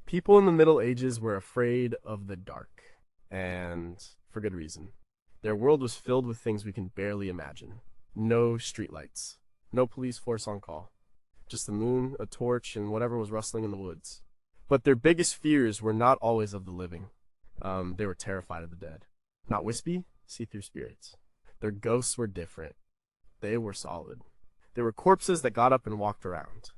People in the Middle Ages were afraid of the dark, and for good reason. Their world was filled with things we can barely imagine. No streetlights, no police force on call, just the moon, a torch, and whatever was rustling in the woods. But their biggest fears were not always of the living. They were terrified of the dead. Not wispy, see-through spirits. Their ghosts were different. They were solid. They were corpses that got up and walked around.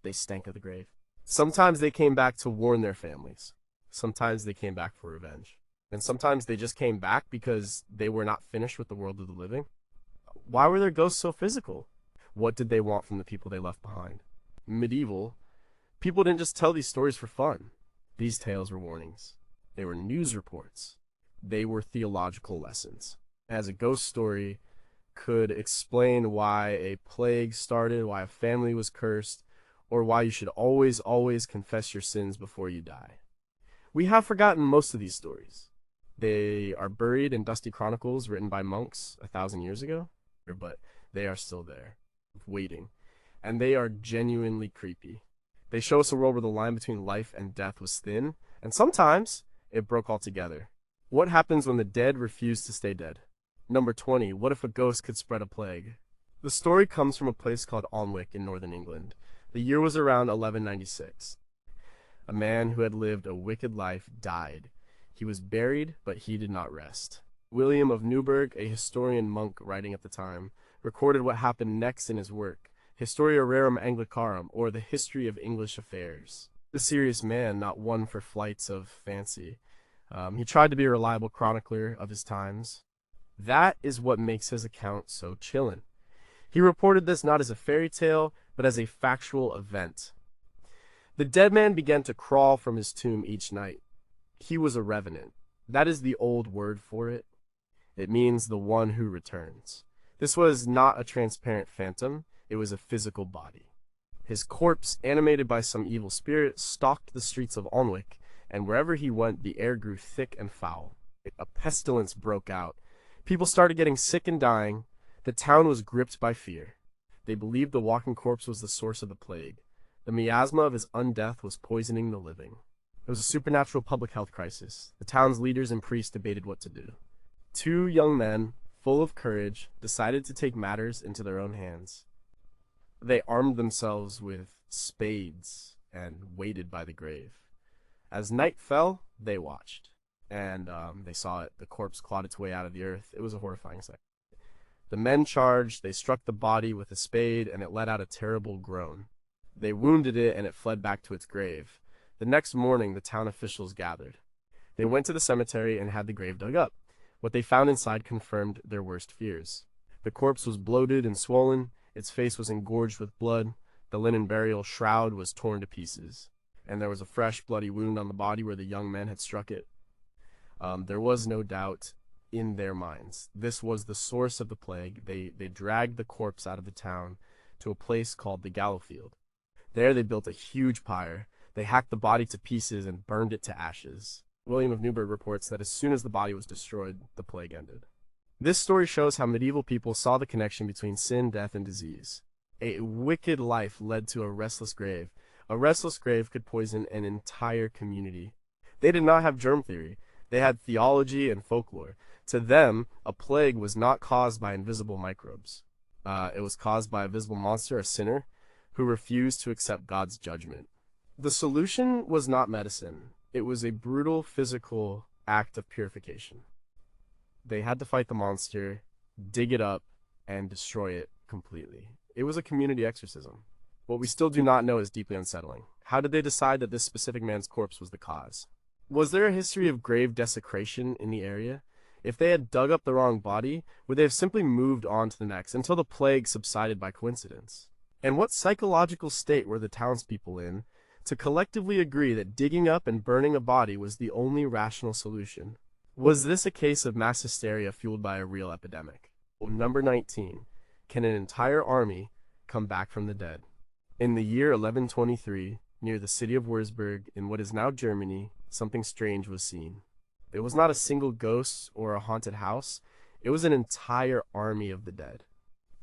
They stank of the grave. Sometimes they came back to warn their families. Sometimes they came back for revenge. And sometimes they just came back because they were not finished with the world of the living. Why were their ghosts so physical? What did they want from the people they left behind? Medieval, people didn't just tell these stories for fun. These tales were warnings. They were news reports. They were theological lessons. As a ghost story could explain why a plague started, why a family was cursed, or why you should always confess your sins before you die. We have forgotten most of these stories. They are buried in dusty chronicles written by monks 1,000 years ago, but they are still there, waiting. And they are genuinely creepy. They show us a world where the line between life and death was thin, and sometimes it broke altogether. What happens when the dead refuse to stay dead? Number 20, what if a ghost could spread a plague? The story comes from a place called Alnwick in northern England. The year was around 1196. A man who had lived a wicked life died. He was buried, but he did not rest. William of Newburgh, a historian monk writing at the time, recorded what happened next in his work, Historia Rerum Anglicarum, or the History of English Affairs. A serious man, not one for flights of fancy. He tried to be a reliable chronicler of his times. That is what makes his account so chilling. He reported this not as a fairy tale, but as a factual event. The dead man began to crawl from his tomb each night. He was a revenant. That is the old word for it. It means the one who returns. This was not a transparent phantom, it was a physical body. His corpse, animated by some evil spirit, stalked the streets of Alnwick, and wherever he went, the air grew thick and foul. A pestilence broke out. People started getting sick and dying. The town was gripped by fear. They believed the walking corpse was the source of the plague. The miasma of his undeath was poisoning the living. It was a supernatural public health crisis. The town's leaders and priests debated what to do. Two young men, full of courage, decided to take matters into their own hands. They armed themselves with spades and waited by the grave. As night fell, they watched. And they saw it. The corpse clawed its way out of the earth. It was a horrifying sight. The men charged, they struck the body with a spade, and it let out a terrible groan. They wounded it, and it fled back to its grave. The next morning, the town officials gathered. They went to the cemetery and had the grave dug up. What they found inside confirmed their worst fears. The corpse was bloated and swollen, its face was engorged with blood, the linen burial shroud was torn to pieces, and there was a fresh bloody wound on the body where the young men had struck it. There was no doubt in their minds. This was the source of the plague. They dragged the corpse out of the town to a place called the Gallowfield. There they built a huge pyre. They hacked the body to pieces and burned it to ashes. William of Newburgh reports that as soon as the body was destroyed, the plague ended. This story shows how medieval people saw the connection between sin, death, and disease. A wicked life led to a restless grave. A restless grave could poison an entire community. They did not have germ theory. They had theology and folklore. To them, a plague was not caused by invisible microbes. It was caused by a visible monster, a sinner, who refused to accept God's judgment. The solution was not medicine. It was a brutal physical act of purification. They had to fight the monster, dig it up, and destroy it completely. It was a community exorcism. What we still do not know is deeply unsettling. How did they decide that this specific man's corpse was the cause? Was there a history of grave desecration in the area? If they had dug up the wrong body, would they have simply moved on to the next until the plague subsided by coincidence? And what psychological state were the townspeople in to collectively agree that digging up and burning a body was the only rational solution? Was this a case of mass hysteria fueled by a real epidemic? Number 19. Can an entire army come back from the dead? In the year 1123, near the city of Würzburg, in what is now Germany, something strange was seen. It was not a single ghost or a haunted house. It was an entire army of the dead.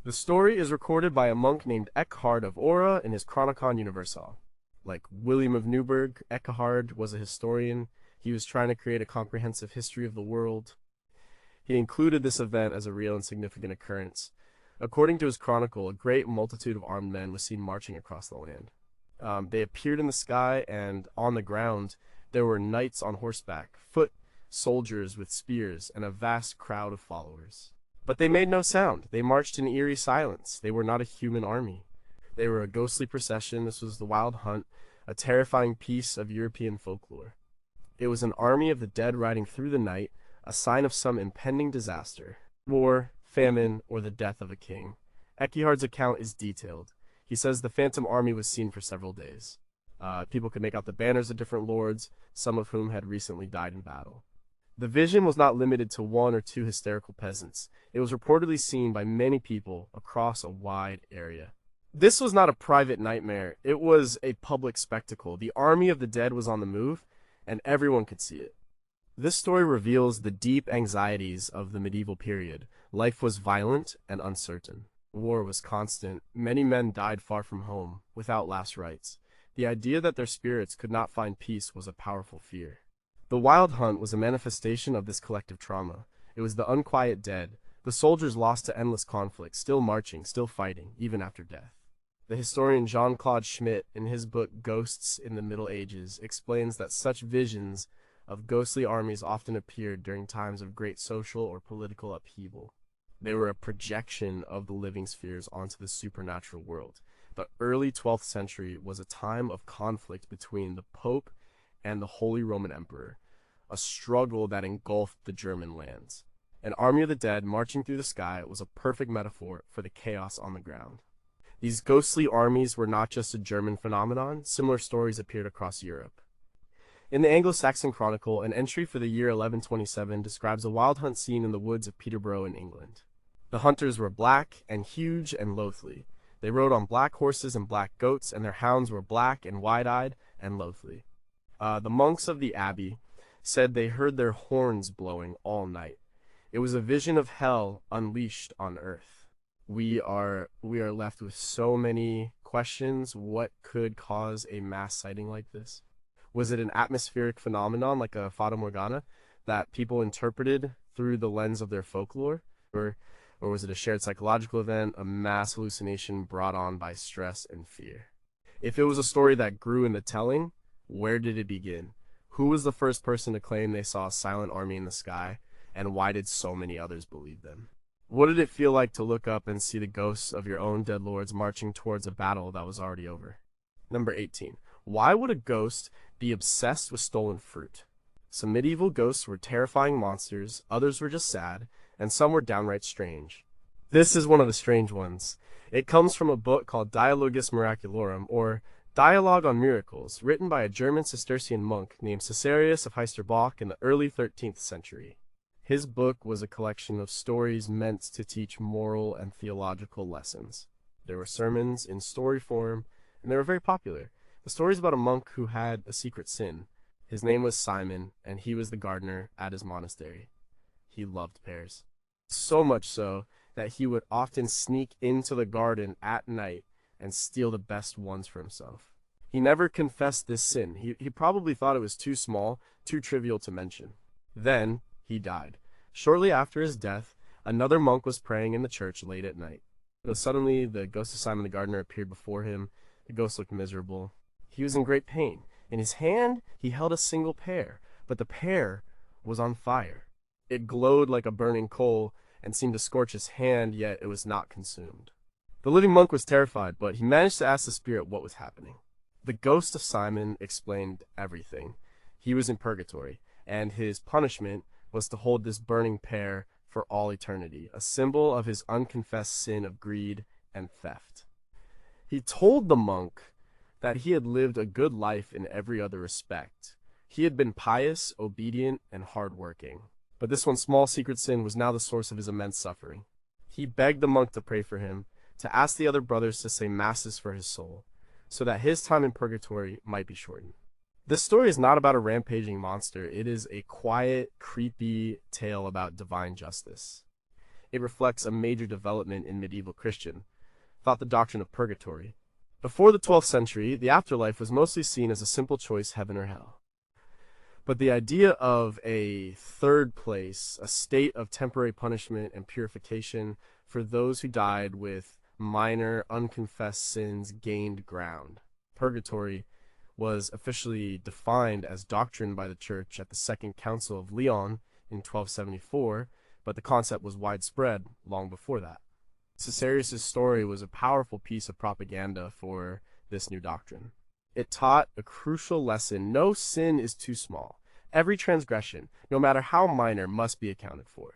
The story is recorded by a monk named Eckhard of Ora in his Chronicon Universal. like William of Newburgh. Echard was a historian. He was trying to create a comprehensive history of the world. He included this event as a real and significant occurrence. According to his chronicle, a great multitude of armed men was seen marching across the land. They appeared in the sky, and on the ground there were knights on horseback, foot soldiers with spears, and a vast crowd of followers. But they made no sound. They marched in eerie silence. They were not a human army. They were a ghostly procession. This was the Wild Hunt, a terrifying piece of European folklore. It was an army of the dead riding through the night, a sign of some impending disaster, war, famine, or the death of a king. Echard's account is detailed. He says the phantom army was seen for several days. People could make out the banners of different lords, some of whom had recently died in battle. The vision was not limited to one or two hysterical peasants. It was reportedly seen by many people across a wide area. This was not a private nightmare. It was a public spectacle. The army of the dead was on the move, and everyone could see it. This story reveals the deep anxieties of the medieval period. Life was violent and uncertain. War was constant. Many men died far from home, without last rites. The idea that their spirits could not find peace was a powerful fear. The Wild Hunt was a manifestation of this collective trauma. It was the unquiet dead, the soldiers lost to endless conflict, still marching, still fighting, even after death. The historian Jean-Claude Schmitt, in his book Ghosts in the Middle Ages, explains that such visions of ghostly armies often appeared during times of great social or political upheaval. They were a projection of the living spheres onto the supernatural world. The early 12th century was a time of conflict between the Pope and the Holy Roman Emperor, a struggle that engulfed the German lands. An army of the dead marching through the sky was a perfect metaphor for the chaos on the ground. These ghostly armies were not just a German phenomenon. Similar stories appeared across Europe. In the Anglo-Saxon Chronicle, an entry for the year 1127 describes a wild hunt scene in the woods of Peterborough in England. The hunters were black and huge and loathly. They rode on black horses and black goats, and their hounds were black and wide-eyed and loathly. The monks of the abbey said they heard their horns blowing all night. It was a vision of hell unleashed on earth. We are left with so many questions. What could cause a mass sighting like this? Was it an atmospheric phenomenon like a Fata Morgana that people interpreted through the lens of their folklore? Or was it a shared psychological event, a mass hallucination brought on by stress and fear? If it was a story that grew in the telling, where did it begin? Who was the first person to claim they saw a silent army in the sky, and why did so many others believe them? What did it feel like to look up and see the ghosts of your own dead lords marching towards a battle that was already over? Number 18. Why would a ghost be obsessed with stolen fruit? Some medieval ghosts were terrifying monsters, others were just sad, and some were downright strange. This is one of the strange ones. It comes from a book called Dialogus Miraculorum, or Dialogue on Miracles, written by a German Cistercian monk named Caesarius of Heisterbach in the early 13th century. His book was a collection of stories meant to teach moral and theological lessons. There were sermons in story form, and they were very popular. The story is about a monk who had a secret sin. His name was Simon, and he was the gardener at his monastery. He loved pears. So much so that he would often sneak into the garden at night and steal the best ones for himself. He never confessed this sin. He probably thought it was too small, too trivial to mention. Then he died. Shortly after his death, another monk was praying in the church late at night. Suddenly, the ghost of Simon the gardener appeared before him. The ghost looked miserable. He was in great pain. In his hand, he held a single pear, but the pear was on fire. It glowed like a burning coal and seemed to scorch his hand, yet it was not consumed. The living monk was terrified, but he managed to ask the spirit what was happening. The ghost of Simon explained everything. He was in purgatory, and his punishment was to hold this burning pear for all eternity, a symbol of his unconfessed sin of greed and theft. He told the monk that he had lived a good life in every other respect. He had been pious, obedient, and hardworking. But this one small secret sin was now the source of his immense suffering. He begged the monk to pray for him, to ask the other brothers to say masses for his soul, so that his time in purgatory might be shortened. This story is not about a rampaging monster. It is a quiet, creepy tale about divine justice. It reflects a major development in medieval Christian thought, the doctrine of purgatory. Before the 12th century, the afterlife was mostly seen as a simple choice, heaven or hell. But the idea of a third place, a state of temporary punishment and purification for those who died with minor, unconfessed sins, gained ground. Purgatory was officially defined as doctrine by the Church at the Second Council of Lyon in 1274, but the concept was widespread long before that. Caesarius' story was a powerful piece of propaganda for this new doctrine. It taught a crucial lesson: no sin is too small. Every transgression, no matter how minor, must be accounted for.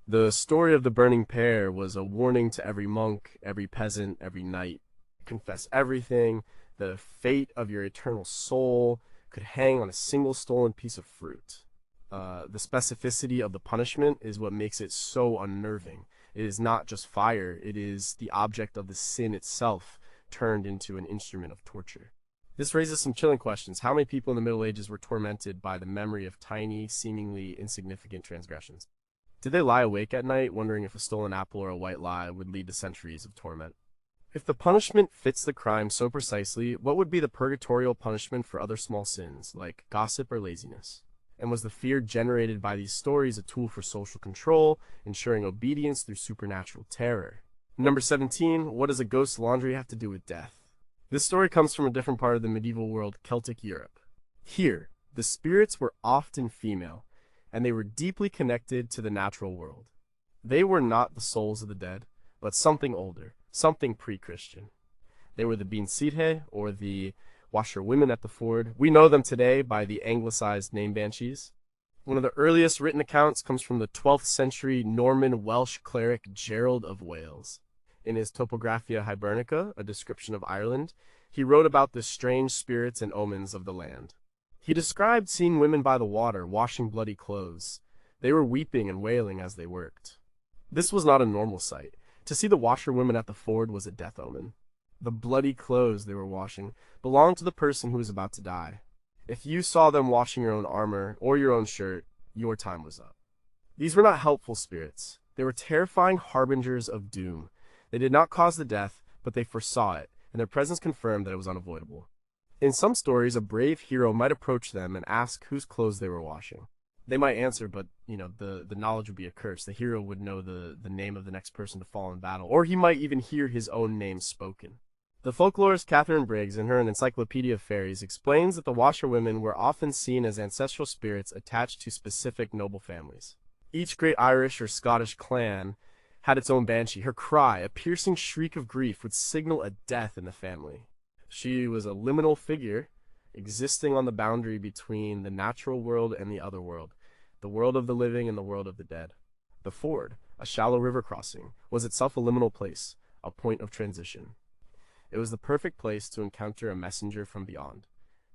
The story of the burning pear was a warning to every monk, every peasant, every knight. Confess everything. The fate of your eternal soul could hang on a single stolen piece of fruit. The specificity of the punishment is what makes it so unnerving. It is not just fire, it is the object of the sin itself turned into an instrument of torture. This raises some chilling questions. How many people in the Middle Ages were tormented by the memory of tiny, seemingly insignificant transgressions? Did they lie awake at night, wondering if a stolen apple or a white lie would lead to centuries of torment? If the punishment fits the crime so precisely, what would be the purgatorial punishment for other small sins, like gossip or laziness? And was the fear generated by these stories a tool for social control, ensuring obedience through supernatural terror? Number 17, what does a ghost's laundry have to do with death? This story comes from a different part of the medieval world, Celtic Europe. Here, the spirits were often female, and they were deeply connected to the natural world. They were not the souls of the dead, but something older, something pre-Christian. They were the Beansithe, or the washerwomen at the ford. We know them today by the anglicized name banshees. One of the earliest written accounts comes from the 12th century Norman Welsh cleric Gerald of Wales. In his Topographia Hibernica, a description of Ireland, he wrote about the strange spirits and omens of the land. He described seeing women by the water, washing bloody clothes. They were weeping and wailing as they worked. This was not a normal sight. To see the washerwomen at the ford was a death omen. The bloody clothes they were washing belonged to the person who was about to die. If you saw them washing your own armor or your own shirt, your time was up. These were not helpful spirits. They were terrifying harbingers of doom. They did not cause the death, but they foresaw it, and their presence confirmed that it was unavoidable. In some stories, a brave hero might approach them and ask whose clothes they were washing. They might answer, but, the knowledge would be a curse. The hero would know the name of the next person to fall in battle, or he might even hear his own name spoken. The folklorist Catherine Briggs, in her Encyclopedia of Fairies, explains that the washerwomen were often seen as ancestral spirits attached to specific noble families. Each great Irish or Scottish clan had its own banshee. Her cry, a piercing shriek of grief, would signal a death in the family. She was a liminal figure, existing on the boundary between the natural world and the other world, the world of the living and the world of the dead. The ford, a shallow river crossing, was itself a liminal place, a point of transition. It was the perfect place to encounter a messenger from beyond.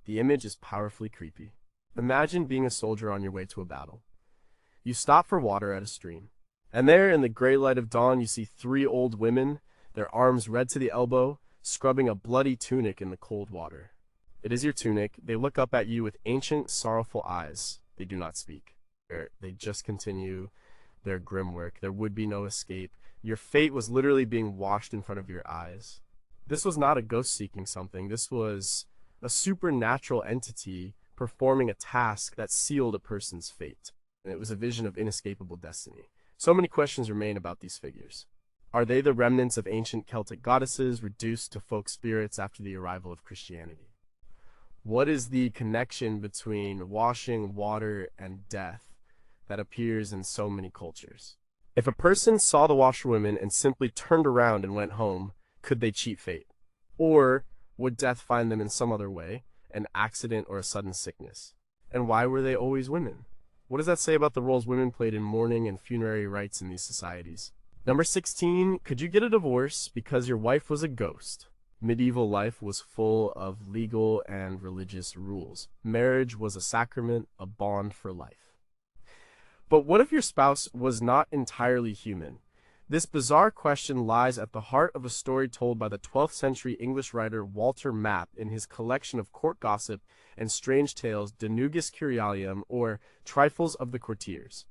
The image is powerfully creepy. Imagine being a soldier on your way to a battle. You stop for water at a stream. And there, in the gray light of dawn, you see 3 old women, their arms red to the elbow, scrubbing a bloody tunic in the cold water. It is your tunic. They look up at you with ancient, sorrowful eyes. They do not speak. They just continue their grim work. There would be no escape. Your fate was literally being washed in front of your eyes. This was not a ghost seeking something. This was a supernatural entity performing a task that sealed a person's fate. And it was a vision of inescapable destiny. So many questions remain about these figures. Are they the remnants of ancient Celtic goddesses reduced to folk spirits after the arrival of Christianity? What is the connection between washing, water, and death that appears in so many cultures? If a person saw the washerwomen and simply turned around and went home, could they cheat fate? Or would death find them in some other way, an accident or a sudden sickness? And why were they always women? What does that say about the roles women played in mourning and funerary rites in these societies? Number 16, could you get a divorce because your wife was a ghost? Medieval life was full of legal and religious rules. Marriage was a sacrament, a bond for life. But what if your spouse was not entirely human? This bizarre question lies at the heart of a story told by the 12th century English writer Walter Map in his collection of court gossip and strange tales, De Nugis Curialium, or Trifles of the Courtiers.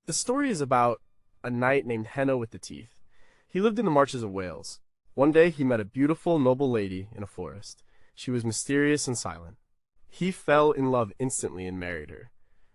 The story is about a knight named Henno with the Teeth. He lived in the marches of Wales. One day he met a beautiful, noble lady in a forest. She was mysterious and silent. He fell in love instantly and married her.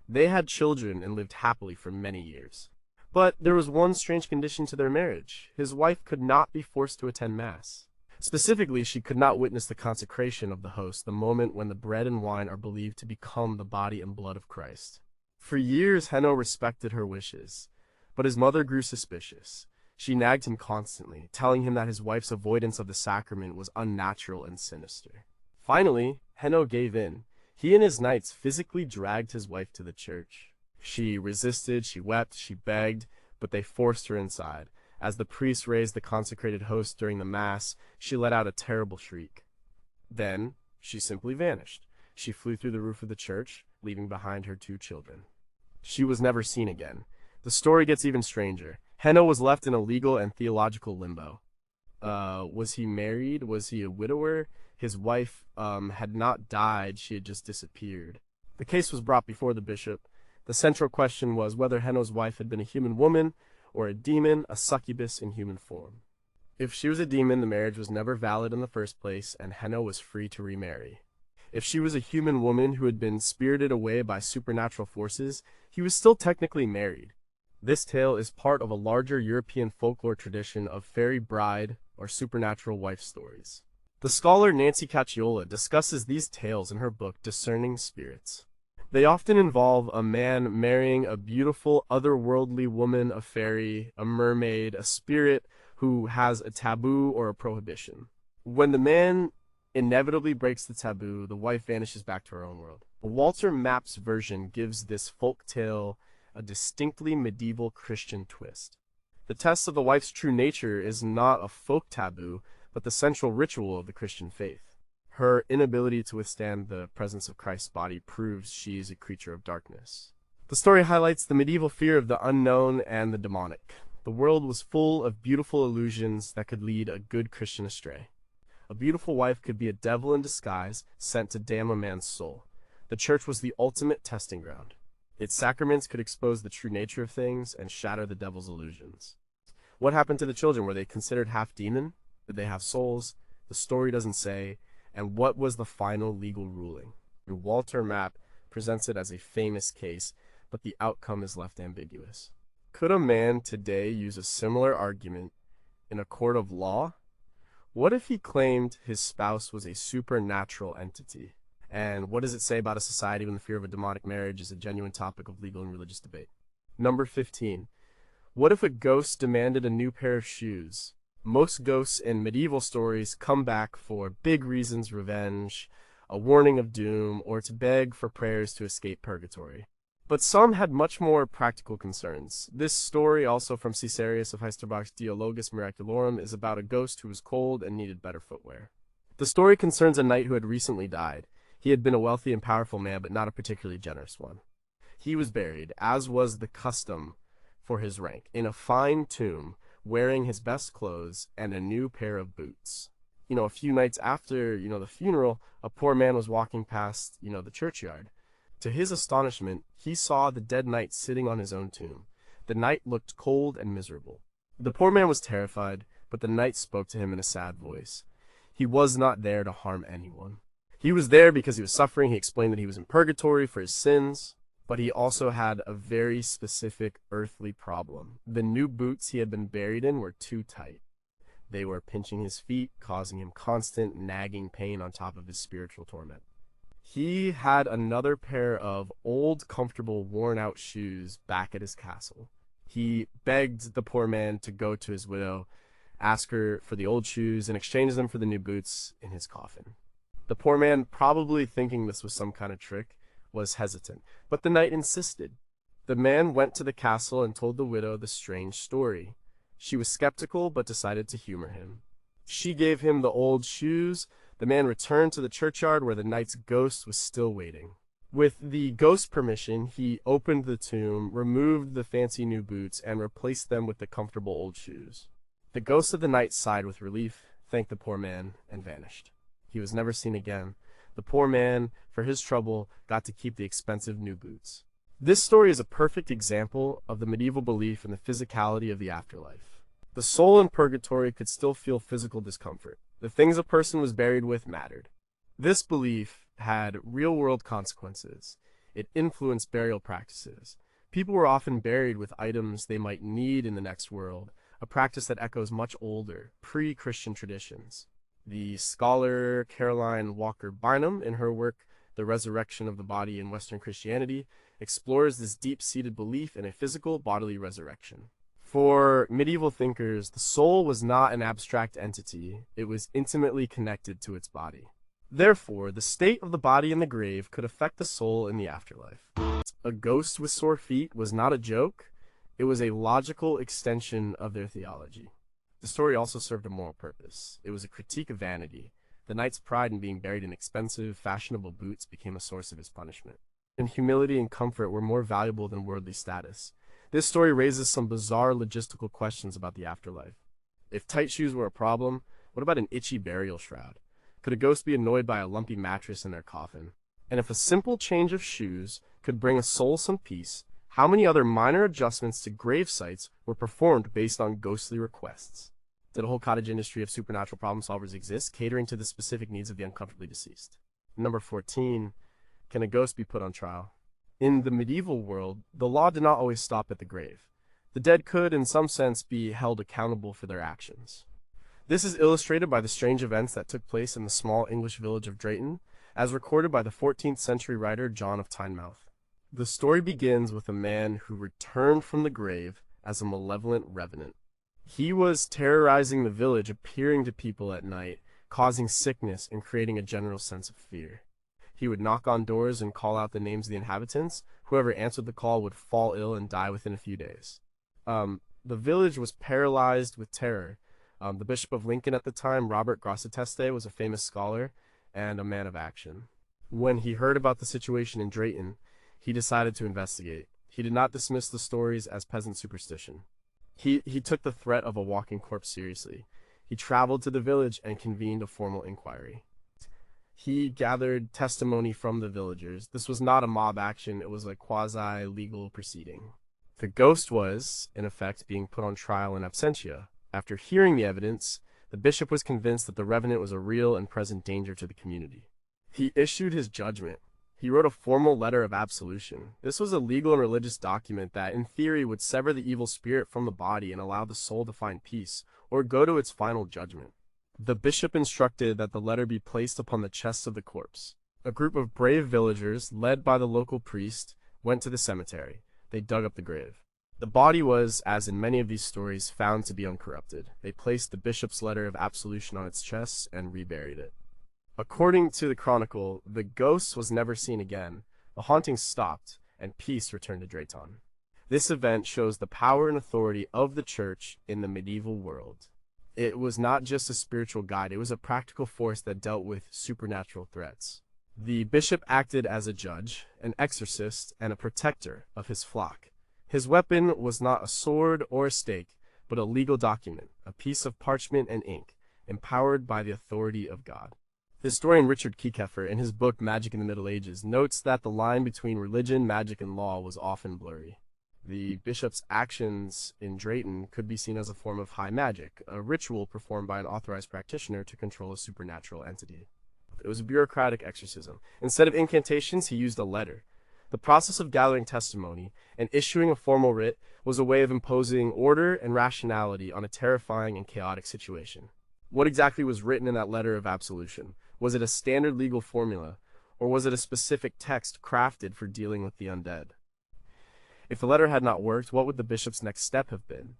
They had children and lived happily for many years. But there was one strange condition to their marriage. His wife could not be forced to attend Mass. Specifically, she could not witness the consecration of the host, the moment when the bread and wine are believed to become the body and blood of Christ. For years, Henno respected her wishes, but his mother grew suspicious. She nagged him constantly, telling him that his wife's avoidance of the sacrament was unnatural and sinister. Finally, Henno gave in. He and his knights physically dragged his wife to the church. She resisted, she wept, she begged, but they forced her inside. As the priest raised the consecrated host during the Mass, she let out a terrible shriek. Then, she simply vanished. She flew through the roof of the church, leaving behind her 2 children. She was never seen again. The story gets even stranger. Henno was left in a legal and theological limbo. Was he married? Was he a widower? His wife had not died, she had just disappeared. The case was brought before the bishop. The central question was whether Henno's wife had been a human woman or a demon, a succubus in human form. If she was a demon, the marriage was never valid in the first place, and Henno was free to remarry. If she was a human woman who had been spirited away by supernatural forces, he was still technically married. This tale is part of a larger European folklore tradition of fairy bride or supernatural wife stories. The scholar Nancy Cacciola discusses these tales in her book Discerning Spirits. They often involve a man marrying a beautiful, otherworldly woman, a fairy, a mermaid, a spirit who has a taboo or a prohibition. When the man inevitably breaks the taboo, the wife vanishes back to her own world. Walter Mapp's version gives this folk tale a distinctly medieval Christian twist. The test of the wife's true nature is not a folk taboo, but the central ritual of the Christian faith. Her inability to withstand the presence of Christ's body proves she is a creature of darkness. The story highlights the medieval fear of the unknown and the demonic. The world was full of beautiful illusions that could lead a good Christian astray. A beautiful wife could be a devil in disguise, sent to damn a man's soul. The church was the ultimate testing ground. Its sacraments could expose the true nature of things and shatter the devil's illusions. What happened to the children? Were they considered half demon? Did they have souls? The story doesn't say. And what was the final legal ruling? Walter Mapp presents it as a famous case, but the outcome is left ambiguous. Could a man today use a similar argument in a court of law? What if he claimed his spouse was a supernatural entity? And what does it say about a society when the fear of a demonic marriage is a genuine topic of legal and religious debate? Number 15. What if a ghost demanded a new pair of shoes? Most ghosts in medieval stories come back for big reasons, revenge, a warning of doom, or to beg for prayers to escape purgatory. But some had much more practical concerns. This story, also from Caesarius of Heisterbach's Dialogus Miraculorum, is about a ghost who was cold and needed better footwear. The story concerns a knight who had recently died. He had been a wealthy and powerful man, but not a particularly generous one. He was buried, as was the custom for his rank, in a fine tomb, wearing his best clothes and a new pair of boots. A few nights after, the funeral, a poor man was walking past, the churchyard. To his astonishment, he saw the dead knight sitting on his own tomb. The knight looked cold and miserable. The poor man was terrified, but the knight spoke to him in a sad voice. He was not there to harm anyone. He was there because he was suffering. He explained that he was in purgatory for his sins. But he also had a very specific earthly problem. The new boots he had been buried in were too tight. They were pinching his feet, causing him constant nagging pain on top of his spiritual torment. He had another pair of old, comfortable, worn-out shoes back at his castle. He begged the poor man to go to his widow, ask her for the old shoes, and exchange them for the new boots in his coffin. The poor man, probably thinking this was some kind of trick, was hesitant, but the knight insisted. The man went to the castle and told the widow the strange story. She was skeptical, but decided to humor him. She gave him the old shoes. The man returned to the churchyard where the knight's ghost was still waiting. With the ghost's permission, he opened the tomb, removed the fancy new boots, and replaced them with the comfortable old shoes. The ghost of the knight sighed with relief, thanked the poor man, and vanished. He was never seen again. The poor man, for his trouble, got to keep the expensive new boots. This story is a perfect example of the medieval belief in the physicality of the afterlife. The soul in purgatory could still feel physical discomfort. The things a person was buried with mattered. This belief had real-world consequences. It influenced burial practices. People were often buried with items they might need in the next world, a practice that echoes much older, pre-Christian traditions. The scholar Caroline Walker Barnum, in her work The Resurrection of the Body in Western Christianity, explores this deep-seated belief in a physical bodily resurrection. For medieval thinkers, the soul was not an abstract entity, it was intimately connected to its body. Therefore, the state of the body in the grave could affect the soul in the afterlife. A ghost with sore feet was not a joke, it was a logical extension of their theology. The story also served a moral purpose. It was a critique of vanity. The knight's pride in being buried in expensive, fashionable boots became a source of his punishment. And humility and comfort were more valuable than worldly status. This story raises some bizarre logistical questions about the afterlife. If tight shoes were a problem, what about an itchy burial shroud? Could a ghost be annoyed by a lumpy mattress in their coffin? And if a simple change of shoes could bring a soul some peace, how many other minor adjustments to grave sites were performed based on ghostly requests? Did a whole cottage industry of supernatural problem solvers exist, catering to the specific needs of the uncomfortably deceased? Number 14, can a ghost be put on trial? In the medieval world, the law did not always stop at the grave. The dead could, in some sense, be held accountable for their actions. This is illustrated by the strange events that took place in the small English village of Drayton, as recorded by the 14th century writer John of Tynemouth. The story begins with a man who returned from the grave as a malevolent revenant. He was terrorizing the village, appearing to people at night, causing sickness and creating a general sense of fear. He would knock on doors and call out the names of the inhabitants. Whoever answered the call would fall ill and die within a few days. The village was paralyzed with terror. The Bishop of Lincoln at the time, Robert Grosseteste, was a famous scholar and a man of action. When he heard about the situation in Drayton, he decided to investigate. He did not dismiss the stories as peasant superstition. He took the threat of a walking corpse seriously. He traveled to the village and convened a formal inquiry. He gathered testimony from the villagers. This was not a mob action, it was a quasi-legal proceeding. The ghost was, in effect, being put on trial in absentia. After hearing the evidence, the bishop was convinced that the revenant was a real and present danger to the community. He issued his judgment. He wrote a formal letter of absolution. This was a legal and religious document that, in theory, would sever the evil spirit from the body and allow the soul to find peace, or go to its final judgment. The bishop instructed that the letter be placed upon the chest of the corpse. A group of brave villagers, led by the local priest, went to the cemetery. They dug up the grave. The body was, as in many of these stories, found to be uncorrupted. They placed the bishop's letter of absolution on its chest and reburied it. According to the chronicle, the ghost was never seen again. The haunting stopped, and peace returned to Drayton. This event shows the power and authority of the church in the medieval world. It was not just a spiritual guide, it was a practical force that dealt with supernatural threats. The bishop acted as a judge, an exorcist, and a protector of his flock. His weapon was not a sword or a stake, but a legal document, a piece of parchment and ink, empowered by the authority of God. Historian Richard Kieckeffer, in his book Magic in the Middle Ages, notes that the line between religion, magic, and law was often blurry. The bishop's actions in Drayton could be seen as a form of high magic, a ritual performed by an authorized practitioner to control a supernatural entity. It was a bureaucratic exorcism. Instead of incantations, he used a letter. The process of gathering testimony and issuing a formal writ was a way of imposing order and rationality on a terrifying and chaotic situation. What exactly was written in that letter of absolution? Was it a standard legal formula, or was it a specific text crafted for dealing with the undead? If the letter had not worked, what would the bishop's next step have been?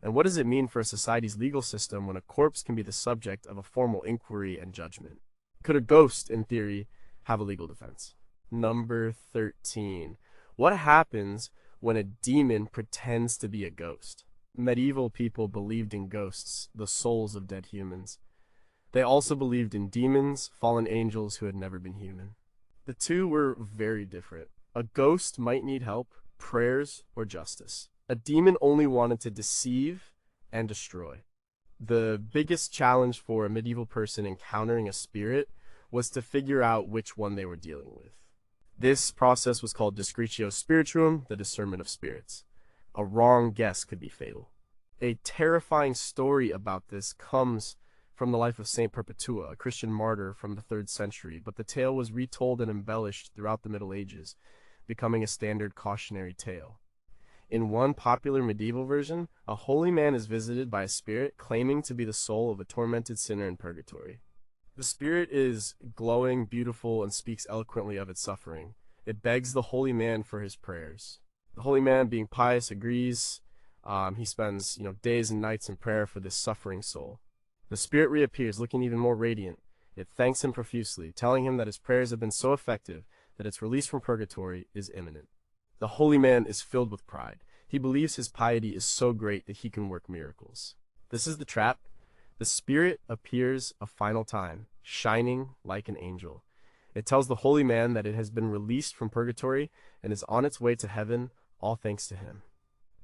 And what does it mean for a society's legal system when a corpse can be the subject of a formal inquiry and judgment? Could a ghost, in theory, have a legal defense? Number 13. What happens when a demon pretends to be a ghost? Medieval people believed in ghosts, the souls of dead humans. They also believed in demons, fallen angels who had never been human. The two were very different. A ghost might need help, prayers, or justice. A demon only wanted to deceive and destroy. The biggest challenge for a medieval person encountering a spirit was to figure out which one they were dealing with. This process was called discretio spirituum, the discernment of spirits. A wrong guess could be fatal. A terrifying story about this comes from the life of Saint Perpetua, a Christian martyr from the 3rd century, but the tale was retold and embellished throughout the Middle Ages, becoming a standard cautionary tale. In one popular medieval version, a holy man is visited by a spirit claiming to be the soul of a tormented sinner in purgatory. The spirit is glowing, beautiful, and speaks eloquently of its suffering. It begs the holy man for his prayers. The holy man, being pious, agrees. He spends, days and nights in prayer for this suffering soul. The spirit reappears, looking even more radiant. It thanks him profusely, telling him that his prayers have been so effective that its release from purgatory is imminent. The holy man is filled with pride. He believes his piety is so great that he can work miracles. This is the trap. The spirit appears a final time, shining like an angel. It tells the holy man that it has been released from purgatory and is on its way to heaven, all thanks to him.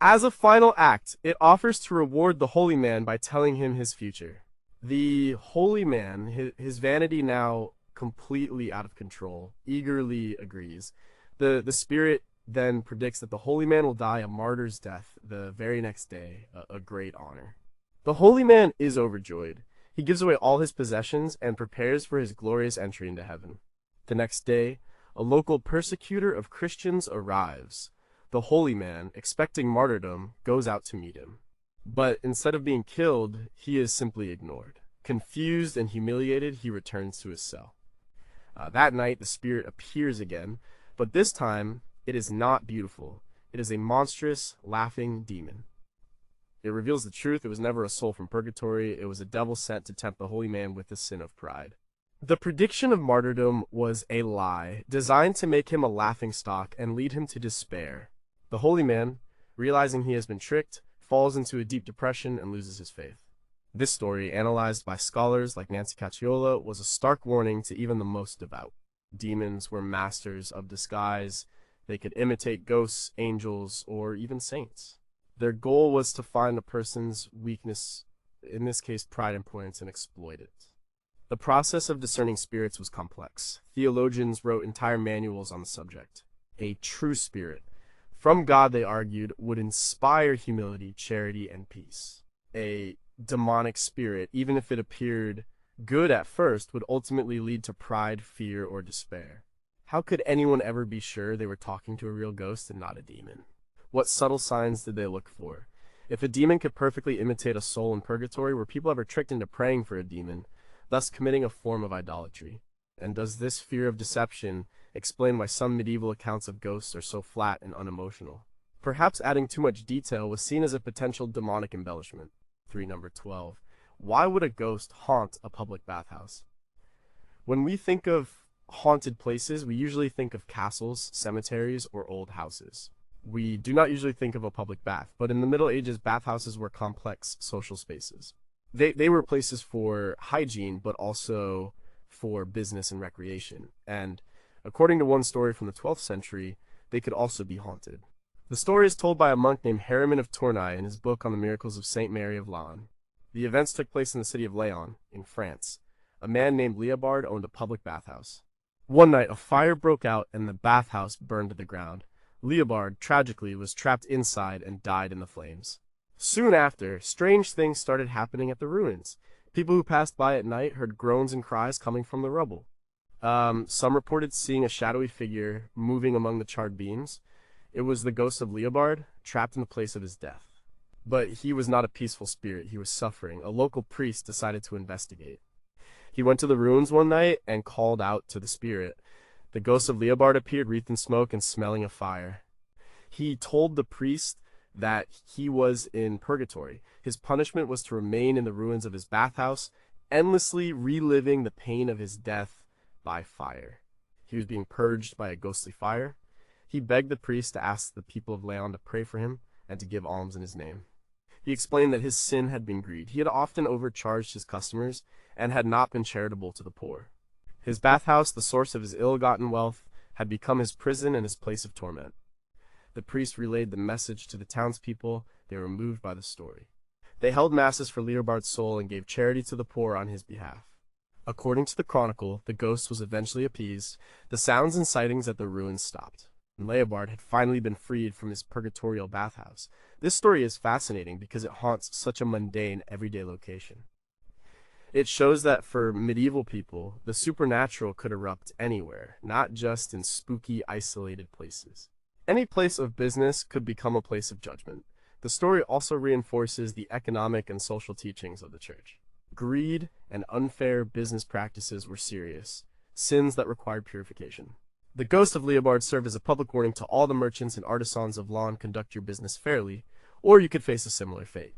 As a final act, it offers to reward the holy man by telling him his future. The holy man, his vanity now completely out of control, eagerly agrees. The spirit then predicts that the holy man will die a martyr's death the very next day, a great honor. The holy man is overjoyed. He gives away all his possessions and prepares for his glorious entry into heaven. The next day, a local persecutor of Christians arrives. The holy man, expecting martyrdom, goes out to meet him. But instead of being killed, he is simply ignored. Confused and humiliated, he returns to his cell. That night, the spirit appears again, but this time, it is not beautiful. It is a monstrous, laughing demon. It reveals the truth. It was never a soul from purgatory. It was a devil sent to tempt the holy man with the sin of pride. The prediction of martyrdom was a lie, designed to make him a laughingstock and lead him to despair. The holy man, realizing he has been tricked, falls into a deep depression and loses his faith. This story, analyzed by scholars like Nancy Cacciola, was a stark warning to even the most devout. Demons were masters of disguise. They could imitate ghosts, angels, or even saints. Their goal was to find a person's weakness, in this case pride and importance, and exploit it. The process of discerning spirits was complex. Theologians wrote entire manuals on the subject. A true spirit, from God, they argued, would inspire humility, charity, and peace. A demonic spirit, even if it appeared good at first, would ultimately lead to pride, fear, or despair. How could anyone ever be sure they were talking to a real ghost and not a demon? What subtle signs did they look for? If a demon could perfectly imitate a soul in purgatory, were people ever tricked into praying for a demon, thus committing a form of idolatry? And does this fear of deception explain why some medieval accounts of ghosts are so flat and unemotional? Perhaps adding too much detail was seen as a potential demonic embellishment. Number 12. Why would a ghost haunt a public bathhouse? When we think of haunted places, we usually think of castles, cemeteries, or old houses. We do not usually think of a public bath, but in the Middle Ages, bathhouses were complex social spaces. They were places for hygiene, but also for business and recreation. And according to one story from the 12th century, they could also be haunted. The story is told by a monk named Herriman of Tournai in his book on the miracles of Saint Mary of Laon. The events took place in the city of Laon, in France. A man named Leobard owned a public bathhouse. One night, a fire broke out and the bathhouse burned to the ground. Leobard, tragically, was trapped inside and died in the flames. Soon after, strange things started happening at the ruins. People who passed by at night heard groans and cries coming from the rubble. Some reported seeing a shadowy figure moving among the charred beams. It was the ghost of Leobard, trapped in the place of his death. But he was not a peaceful spirit. He was suffering. A local priest decided to investigate. He went to the ruins one night and called out to the spirit. The ghost of Leobard appeared, wreathed in smoke and smelling of fire. He told the priest that he was in purgatory. His punishment was to remain in the ruins of his bathhouse, endlessly reliving the pain of his death by fire. He was being purged by a ghostly fire. He begged the priest to ask the people of Laon to pray for him and to give alms in his name. He explained that his sin had been greed. He had often overcharged his customers and had not been charitable to the poor. His bathhouse, the source of his ill-gotten wealth, had become his prison and his place of torment. The priest relayed the message to the townspeople. They were moved by the story. They held masses for Leobard's soul and gave charity to the poor on his behalf. According to the chronicle, the ghost was eventually appeased. The sounds and sightings at the ruins stopped. And Leobard had finally been freed from his purgatorial bathhouse. This story is fascinating because it haunts such a mundane, everyday location. It shows that for medieval people, the supernatural could erupt anywhere, not just in spooky, isolated places. Any place of business could become a place of judgment. The story also reinforces the economic and social teachings of the church. Greed and unfair business practices were serious, sins that required purification. The ghost of Leobard served as a public warning to all the merchants and artisans of Laon: conduct your business fairly, or you could face a similar fate.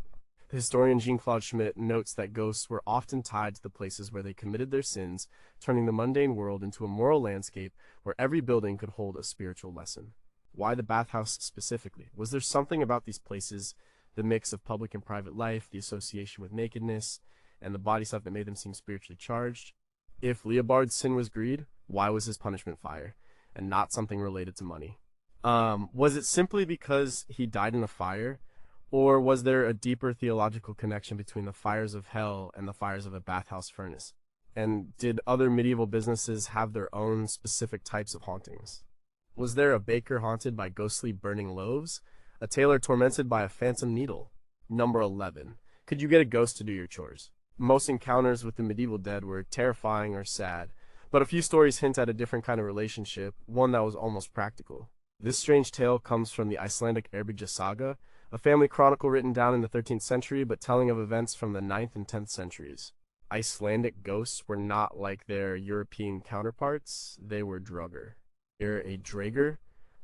The historian Jean-Claude Schmitt notes that ghosts were often tied to the places where they committed their sins, turning the mundane world into a moral landscape where every building could hold a spiritual lesson. Why the bathhouse specifically? Was there something about these places, the mix of public and private life, the association with nakedness, and the body stuff that made them seem spiritually charged? If Leobard's sin was greed, why was his punishment fire, and not something related to money? Was it simply because he died in a fire? Or was there a deeper theological connection between the fires of hell and the fires of a bathhouse furnace? And did other medieval businesses have their own specific types of hauntings? Was there a baker haunted by ghostly burning loaves? A tailor tormented by a phantom needle? Number 11. Could you get a ghost to do your chores? Most encounters with the medieval dead were terrifying or sad, but a few stories hint at a different kind of relationship, one that was almost practical. This strange tale comes from the Icelandic Erbygja saga, a family chronicle written down in the 13th century but telling of events from the 9th and 10th centuries. Icelandic ghosts were not like their European counterparts, they were drugger. A drager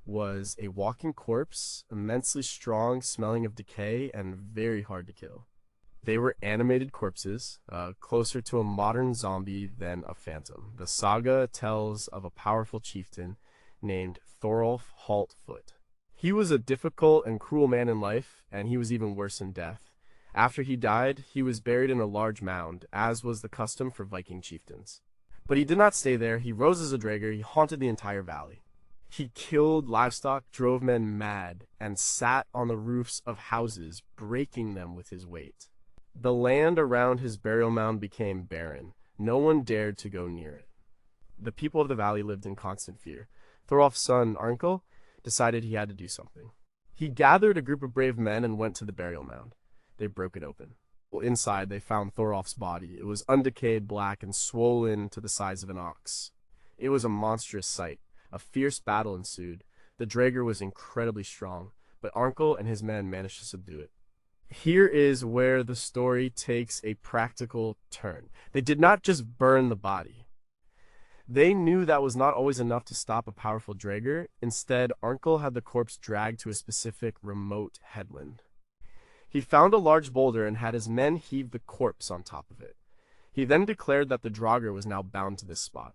was a walking corpse, immensely strong, smelling of decay, and very hard to kill. They were animated corpses, closer to a modern zombie than a phantom. The saga tells of a powerful chieftain named Thorolf Haltfoot. He was a difficult and cruel man in life, and he was even worse in death. After he died, he was buried in a large mound, as was the custom for Viking chieftains. But he did not stay there. He rose as a drager. He haunted the entire valley. He killed livestock, drove men mad, and sat on the roofs of houses, breaking them with his weight. The land around his burial mound became barren. No one dared to go near it. The people of the valley lived in constant fear. Thorolf's son, Arnkel, decided he had to do something. He gathered a group of brave men and went to the burial mound. They broke it open. Inside, they found Thorolf's body. It was undecayed, black, and swollen to the size of an ox. It was a monstrous sight. A fierce battle ensued. The drager was incredibly strong, but Arnkel and his men managed to subdue it. Here is where the story takes a practical turn. They did not just burn the body. They knew that was not always enough to stop a powerful drager. Instead, Arnkel had the corpse dragged to a specific remote headland. He found a large boulder and had his men heave the corpse on top of it. He then declared that the drager was now bound to this spot.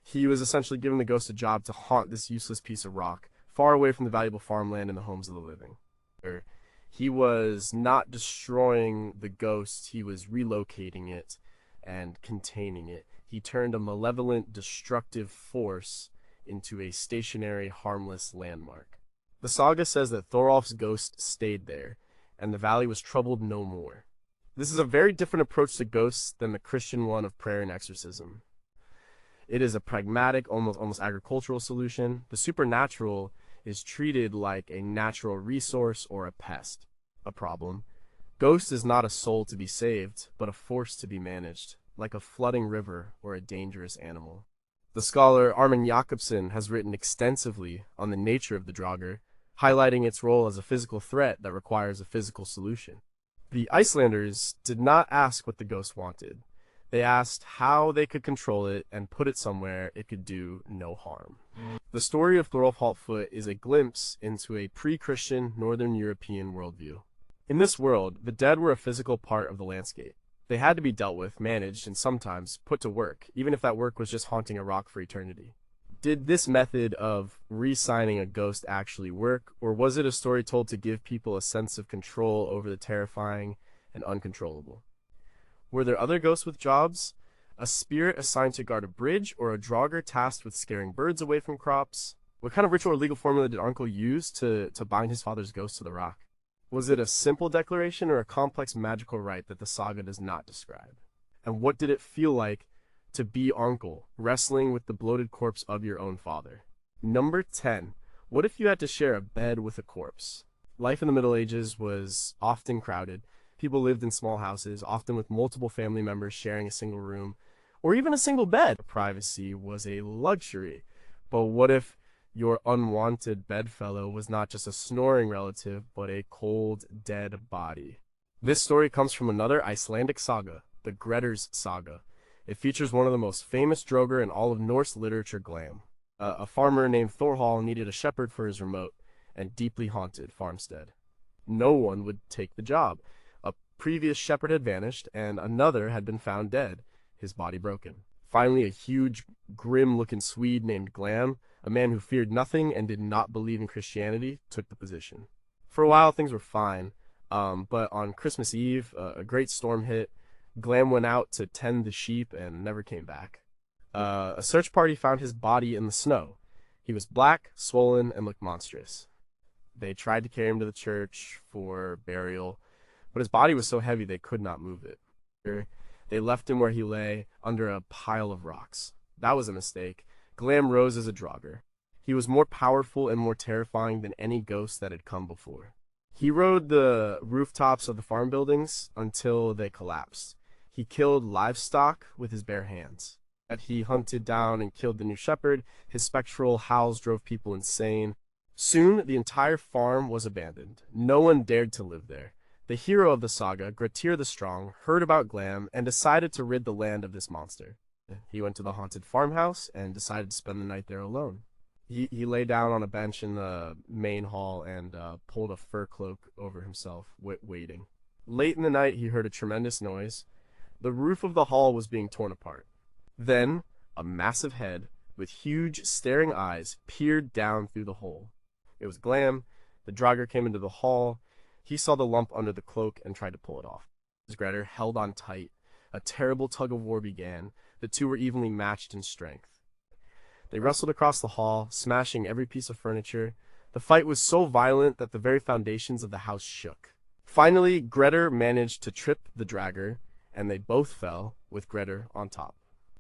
He was essentially giving the ghost a job to haunt this useless piece of rock, far away from the valuable farmland and the homes of the living. He was not destroying the ghost, he was relocating it and containing it. He turned a malevolent, destructive force into a stationary, harmless landmark. The saga says that Thorolf's ghost stayed there, and the valley was troubled no more. This is a very different approach to ghosts than the Christian one of prayer and exorcism. It is a pragmatic, almost agricultural solution. The supernatural is treated like a natural resource or a pest, a problem. Ghost is not a soul to be saved, but a force to be managed, like a flooding river or a dangerous animal. The scholar Armin Jakobsen has written extensively on the nature of the drager, highlighting its role as a physical threat that requires a physical solution. The Icelanders did not ask what the ghost wanted. They asked how they could control it and put it somewhere it could do no harm. The story of Thorolf Haltfoot is a glimpse into a pre-Christian Northern European worldview. In this world, the dead were a physical part of the landscape. They had to be dealt with, managed, and sometimes put to work, even if that work was just haunting a rock for eternity. Did this method of re-signing a ghost actually work, or was it a story told to give people a sense of control over the terrifying and uncontrollable? Were there other ghosts with jobs? A spirit assigned to guard a bridge, or a drager tasked with scaring birds away from crops? What kind of ritual or legal formula did Arnkel use to bind his father's ghost to the rock? Was it a simple declaration or a complex magical rite that the saga does not describe? And what did it feel like to be Arnkel, wrestling with the bloated corpse of your own father? Number 10. What if you had to share a bed with a corpse? Life in the Middle Ages was often crowded. People lived in small houses, often with multiple family members sharing a single room, or even a single bed. Privacy was a luxury. But what if your unwanted bedfellow was not just a snoring relative, but a cold, dead body? This story comes from another Icelandic saga, the Grettir's Saga. It features one of the most famous droger in all of Norse literature, Glam. A farmer named Thorhall needed a shepherd for his remote and deeply haunted farmstead. No one would take the job. A previous shepherd had vanished, and another had been found dead, his body broken. Finally, a huge, grim-looking Swede named Glam, a man who feared nothing and did not believe in Christianity, took the position. For a while, things were fine, but on Christmas Eve, a great storm hit. Glam went out to tend the sheep and never came back. A search party found his body in the snow. He was black, swollen, and looked monstrous. They tried to carry him to the church for burial, but his body was so heavy they could not move it. They left him where he lay, under a pile of rocks. That was a mistake. Glam rose as a draugr. He was more powerful and more terrifying than any ghost that had come before. He rode the rooftops of the farm buildings until they collapsed. He killed livestock with his bare hands. He hunted down and killed the new shepherd. His spectral howls drove people insane. Soon, the entire farm was abandoned. No one dared to live there. The hero of the saga, Grettir the Strong, heard about Glam and decided to rid the land of this monster. He went to the haunted farmhouse and decided to spend the night there alone. He lay down on a bench in the main hall and pulled a fur cloak over himself, waiting. Late in the night, he heard a tremendous noise. The roof of the hall was being torn apart. Then, a massive head with huge, staring eyes peered down through the hole. It was Glam. The draugr came into the hall. He saw the lump under the cloak and tried to pull it off. Grettir held on tight. A terrible tug-of-war began. The two were evenly matched in strength. They wrestled across the hall, smashing every piece of furniture. The fight was so violent that the very foundations of the house shook. Finally, Grettir managed to trip the draugr, and they both fell, with Grettir on top.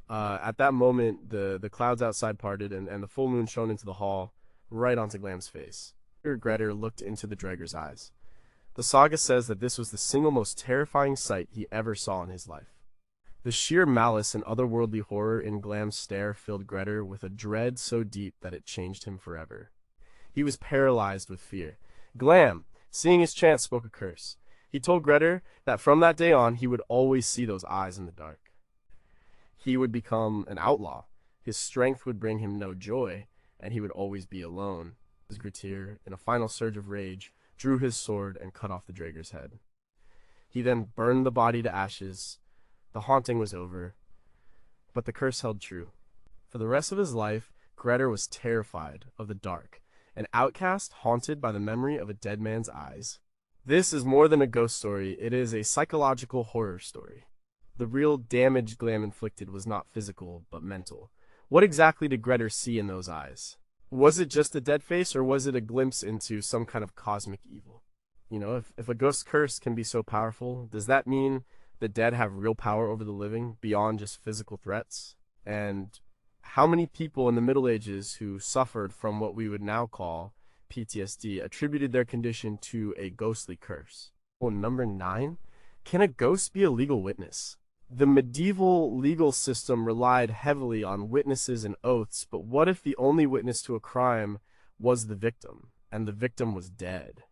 At that moment, the clouds outside parted, and the full moon shone into the hall, right onto Glam's face. Grettir looked into the draugr's eyes. The saga says that this was the single most terrifying sight he ever saw in his life. The sheer malice and otherworldly horror in Glam's stare filled Grettir with a dread so deep that it changed him forever. He was paralyzed with fear. Glam, seeing his chance, spoke a curse. He told Grettir that from that day on he would always see those eyes in the dark. He would become an outlaw. His strength would bring him no joy, and he would always be alone. Grettir, in a final surge of rage, drew his sword and cut off the draugr's head. He then burned the body to ashes. The haunting was over, but the curse held true. For the rest of his life, Grettir was terrified of the dark, an outcast haunted by the memory of a dead man's eyes. This is more than a ghost story, it is a psychological horror story. The real damage Glam inflicted was not physical, but mental. What exactly did Grettir see in those eyes? Was it just a dead face, or was it a glimpse into some kind of cosmic evil? You know, if a ghost curse can be so powerful, does that mean the dead have real power over the living beyond just physical threats? And how many people in the Middle Ages who suffered from what we would now call PTSD attributed their condition to a ghostly curse? Well, number 9, can a ghost be a legal witness? The medieval legal system relied heavily on witnesses and oaths, but what if the only witness to a crime was the victim, and the victim was dead?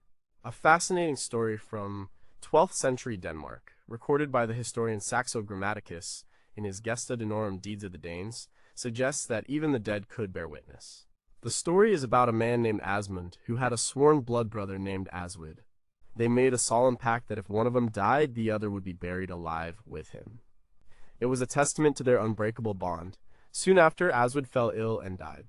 A fascinating story from 12th century Denmark, recorded by the historian Saxo Grammaticus in his Gesta Danorum Deeds of the Danes, suggests that even the dead could bear witness. The story is about a man named Asmund who had a sworn blood brother named Aswid. They made a solemn pact that if one of them died, the other would be buried alive with him. It was a testament to their unbreakable bond. Soon after, Aswid fell ill and died.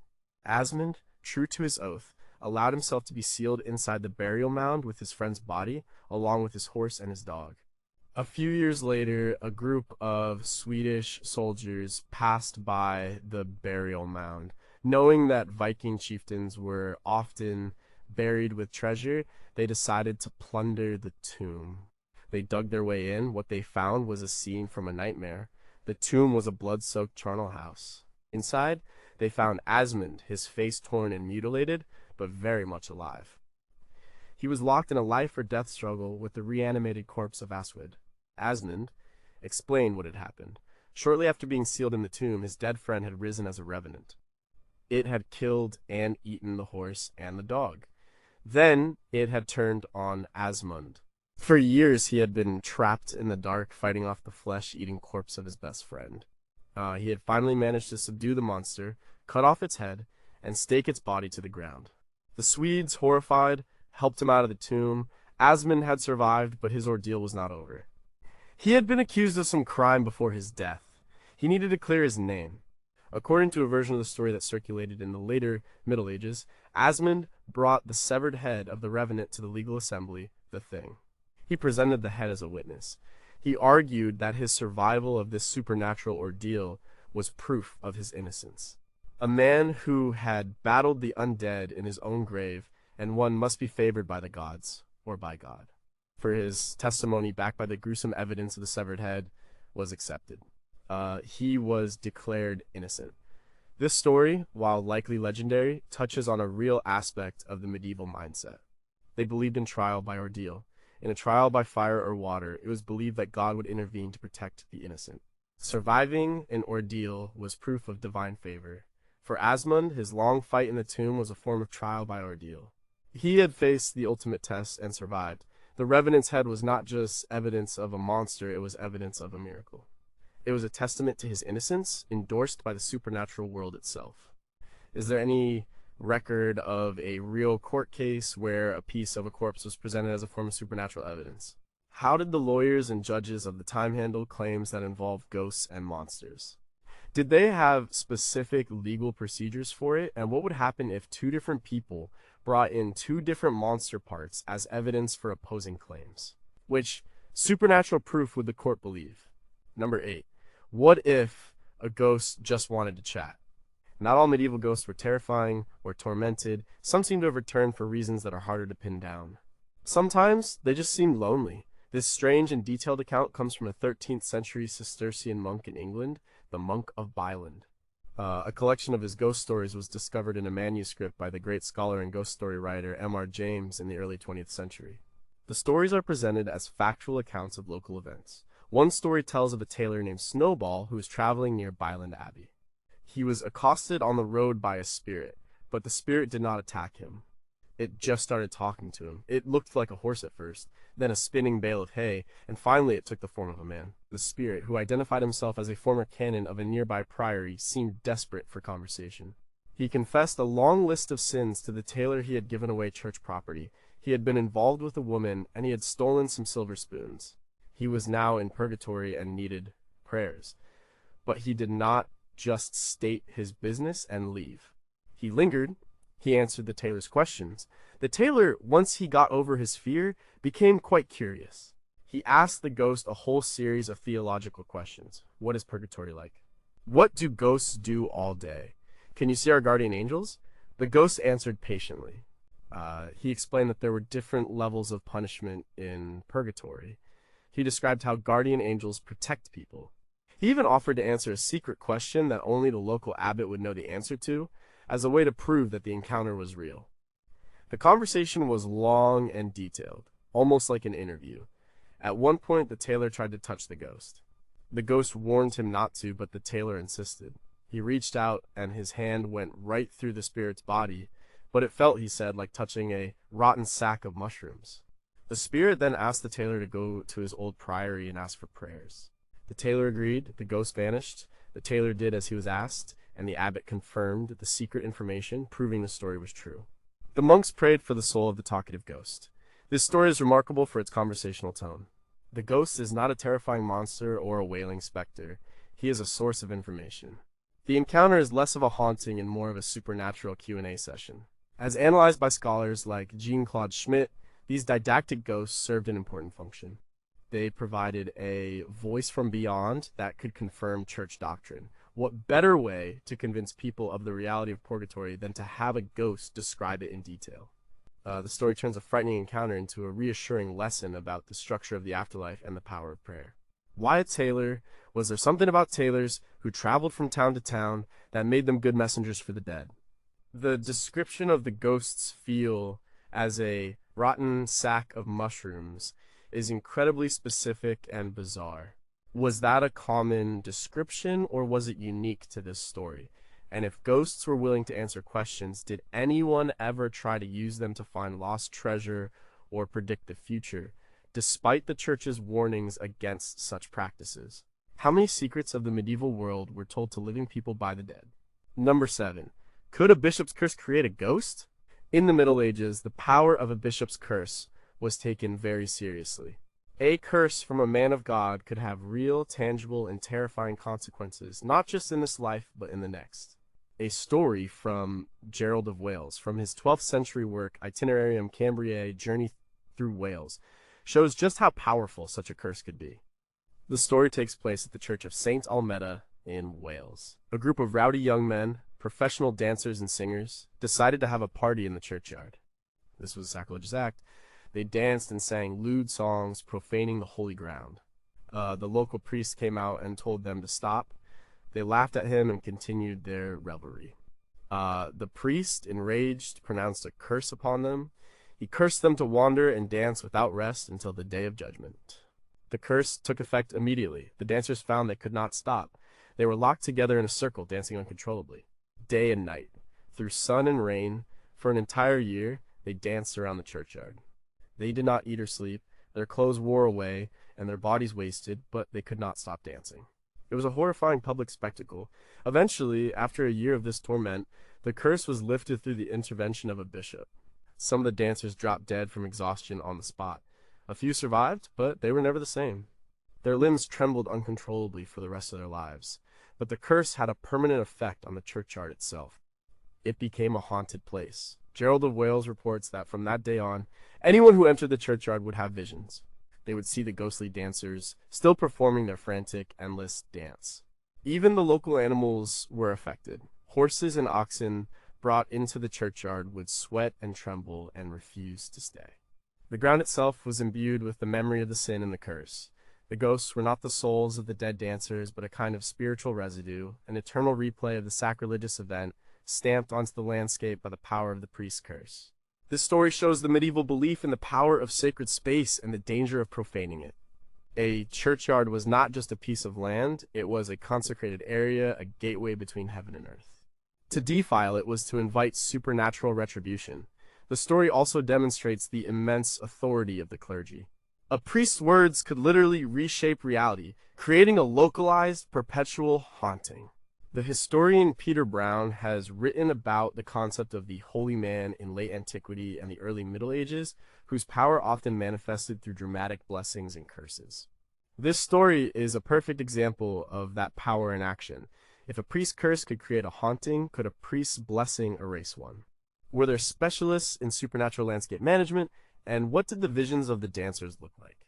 Asmund, true to his oath, allowed himself to be sealed inside the burial mound with his friend's body, along with his horse and his dog. A few years later, a group of Swedish soldiers passed by the burial mound. Knowing that Viking chieftains were often buried with treasure, they decided to plunder the tomb. They dug their way in. What they found was a scene from a nightmare. The tomb was a blood-soaked charnel house. Inside, they found Asmund, his face torn and mutilated, but very much alive. He was locked in a life-or-death struggle with the reanimated corpse of Aswad. Asmund explained what had happened. Shortly after being sealed in the tomb, his dead friend had risen as a revenant. It had killed and eaten the horse and the dog. Then it had turned on Asmund. For years he had been trapped in the dark, fighting off the flesh-eating corpse of his best friend. He had finally managed to subdue the monster, cut off its head, and stake its body to the ground. The Swedes, horrified, helped him out of the tomb. Asmund had survived, but his ordeal was not over. He had been accused of some crime before his death. He needed to clear his name. According to a version of the story that circulated in the later Middle Ages, Asmund brought the severed head of the revenant to the legal assembly, the Thing. He presented the head as a witness. He argued that his survival of this supernatural ordeal was proof of his innocence. A man who had battled the undead in his own grave, and one must be favored by the gods, or by God. For his testimony, backed by the gruesome evidence of the severed head, was accepted. He was declared innocent. This story, while likely legendary, touches on a real aspect of the medieval mindset. They believed in trial by ordeal. In a trial by fire or water, it was believed that God would intervene to protect the innocent. Surviving an ordeal was proof of divine favor. For Asmund, his long fight in the tomb was a form of trial by ordeal. He had faced the ultimate test and survived. The revenant's head was not just evidence of a monster, it was evidence of a miracle. It was a testament to his innocence, endorsed by the supernatural world itself. Is there any record of a real court case where a piece of a corpse was presented as a form of supernatural evidence? How did the lawyers and judges of the time handle claims that involved ghosts and monsters? Did they have specific legal procedures for it? And what would happen if two different people brought in two different monster parts as evidence for opposing claims? Which supernatural proof would the court believe? Number 8. What if a ghost just wanted to chat? Not all medieval ghosts were terrifying or tormented. Some seem to have returned for reasons that are harder to pin down. Sometimes they just seemed lonely. This strange and detailed account comes from a 13th century Cistercian monk in England, the Monk of Byland. A collection of his ghost stories was discovered in a manuscript by the great scholar and ghost story writer M.R. James in the early 20th century. The stories are presented as factual accounts of local events. One story tells of a tailor named Snowball who was traveling near Byland Abbey. He was accosted on the road by a spirit, but the spirit did not attack him. It just started talking to him. It looked like a horse at first, then a spinning bale of hay, and finally it took the form of a man. The spirit, who identified himself as a former canon of a nearby priory, seemed desperate for conversation. He confessed a long list of sins to the tailor he had given away church property. He had been involved with a woman, and he had stolen some silver spoons. He was now in purgatory and needed prayers. But he did not just state his business and leave. He lingered. He answered the tailor's questions. The tailor, once he got over his fear, became quite curious. He asked the ghost a whole series of theological questions. What is purgatory like? What do ghosts do all day? Can you see our guardian angels? The ghost answered patiently. He explained that there were different levels of punishment in purgatory. He described how guardian angels protect people. He even offered to answer a secret question that only the local abbot would know the answer to, as a way to prove that the encounter was real. The conversation was long and detailed, almost like an interview. At one point, the tailor tried to touch the ghost. The ghost warned him not to, but the tailor insisted. He reached out, and his hand went right through the spirit's body, but it felt, he said, like touching a rotten sack of mushrooms. The spirit then asked the tailor to go to his old priory and ask for prayers. The tailor agreed, the ghost vanished, the tailor did as he was asked, and the abbot confirmed the secret information, proving the story was true. The monks prayed for the soul of the talkative ghost. This story is remarkable for its conversational tone. The ghost is not a terrifying monster or a wailing specter. He is a source of information. The encounter is less of a haunting and more of a supernatural Q&A session. As analyzed by scholars like Jean-Claude Schmitt, these didactic ghosts served an important function. They provided a voice from beyond that could confirm church doctrine. What better way to convince people of the reality of purgatory than to have a ghost describe it in detail? The story turns a frightening encounter into a reassuring lesson about the structure of the afterlife and the power of prayer. Why a tailor? Was there something about tailors who traveled from town to town that made them good messengers for the dead? The description of the ghost's feel as a rotten sack of mushrooms is incredibly specific and bizarre. Was that a common description or was it unique to this story? And if ghosts were willing to answer questions, did anyone ever try to use them to find lost treasure or predict the future, despite the church's warnings against such practices? How many secrets of the medieval world were told to living people by the dead? Number 7. Could a bishop's curse create a ghost? In the Middle Ages, the power of a bishop's curse was taken very seriously. A curse from a man of God could have real, tangible, and terrifying consequences, not just in this life, but in the next. A story from Gerald of Wales, from his 12th century work Itinerarium Cambriae, Journey through Wales, shows just how powerful such a curse could be. The story takes place at the church of St. Almeda in Wales. A group of rowdy young men, professional dancers and singers, decided to have a party in the churchyard. This was a sacrilegious act. They danced and sang lewd songs, profaning the holy ground. The local priest came out and told them to stop. They laughed at him and continued their revelry. The priest, enraged, pronounced a curse upon them. He cursed them to wander and dance without rest until the day of judgment. The curse took effect immediately. The dancers found they could not stop. They were locked together in a circle, dancing uncontrollably. Day and night, through sun and rain, for an entire year, they danced around the churchyard. They did not eat or sleep, their clothes wore away, and their bodies wasted, but they could not stop dancing. It was a horrifying public spectacle. Eventually, after a year of this torment, the curse was lifted through the intervention of a bishop. Some of the dancers dropped dead from exhaustion on the spot. A few survived, but they were never the same. Their limbs trembled uncontrollably for the rest of their lives, but the curse had a permanent effect on the churchyard itself. It became a haunted place. Gerald of Wales reports that from that day on, anyone who entered the churchyard would have visions. They would see the ghostly dancers still performing their frantic, endless dance. Even the local animals were affected. Horses and oxen brought into the churchyard would sweat and tremble and refuse to stay. The ground itself was imbued with the memory of the sin and the curse. The ghosts were not the souls of the dead dancers, but a kind of spiritual residue, an eternal replay of the sacrilegious event, stamped onto the landscape by the power of the priest's curse. This story shows the medieval belief in the power of sacred space and the danger of profaning it. A churchyard was not just a piece of land, it was a consecrated area, a gateway between heaven and earth. To defile it was to invite supernatural retribution. The story also demonstrates the immense authority of the clergy. A priest's words could literally reshape reality, creating a localized, perpetual haunting. The historian Peter Brown has written about the concept of the holy man in late antiquity and the early Middle Ages, whose power often manifested through dramatic blessings and curses. This story is a perfect example of that power in action. If a priest's curse could create a haunting, could a priest's blessing erase one? Were there specialists in supernatural landscape management, and what did the visions of the dancers look like?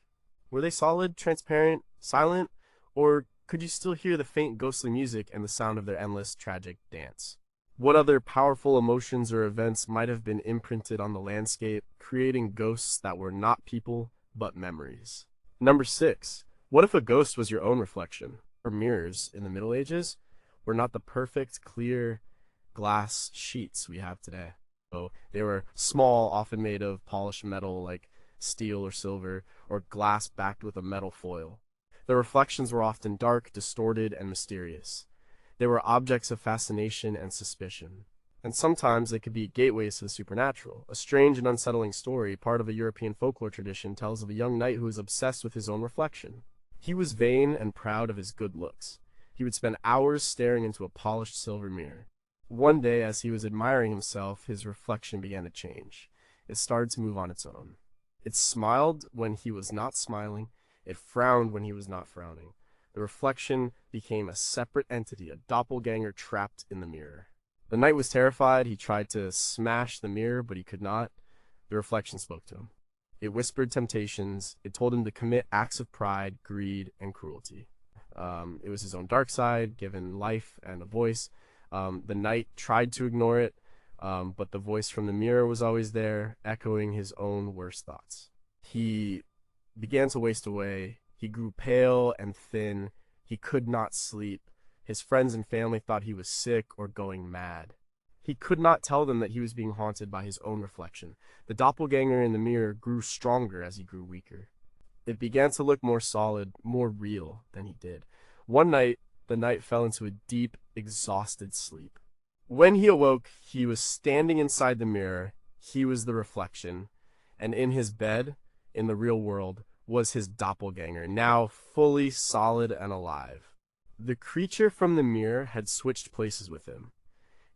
Were they solid, transparent, silent, or could you still hear the faint ghostly music and the sound of their endless, tragic dance? What other powerful emotions or events might have been imprinted on the landscape, creating ghosts that were not people, but memories? Number 6. What if a ghost was your own reflection? Or mirrors in the Middle Ages were not the perfect, clear glass sheets we have today. So they were small, often made of polished metal like steel or silver, or glass backed with a metal foil. The reflections were often dark, distorted, and mysterious. They were objects of fascination and suspicion. And sometimes they could be gateways to the supernatural. A strange and unsettling story, part of a European folklore tradition, tells of a young knight who was obsessed with his own reflection. He was vain and proud of his good looks. He would spend hours staring into a polished silver mirror. One day, as he was admiring himself, his reflection began to change. It started to move on its own. It smiled when he was not smiling. It frowned when he was not frowning. The reflection became a separate entity, a doppelganger trapped in the mirror. The knight was terrified. He tried to smash the mirror, but he could not. The reflection spoke to him. It whispered temptations. It told him to commit acts of pride, greed, and cruelty. It was his own dark side, given life and a voice. The knight tried to ignore it, but the voice from the mirror was always there, echoing his own worst thoughts. He began to waste away. He grew pale and thin. He could not sleep. His friends and family thought he was sick or going mad. He could not tell them that he was being haunted by his own reflection. The doppelganger in the mirror grew stronger as he grew weaker. It began to look more solid, more real than he did. One night, the knight fell into a deep, exhausted sleep. When he awoke, he was standing inside the mirror. He was the reflection. And in his bed, in the real world, was his doppelganger, now fully solid and alive. The creature from the mirror had switched places with him.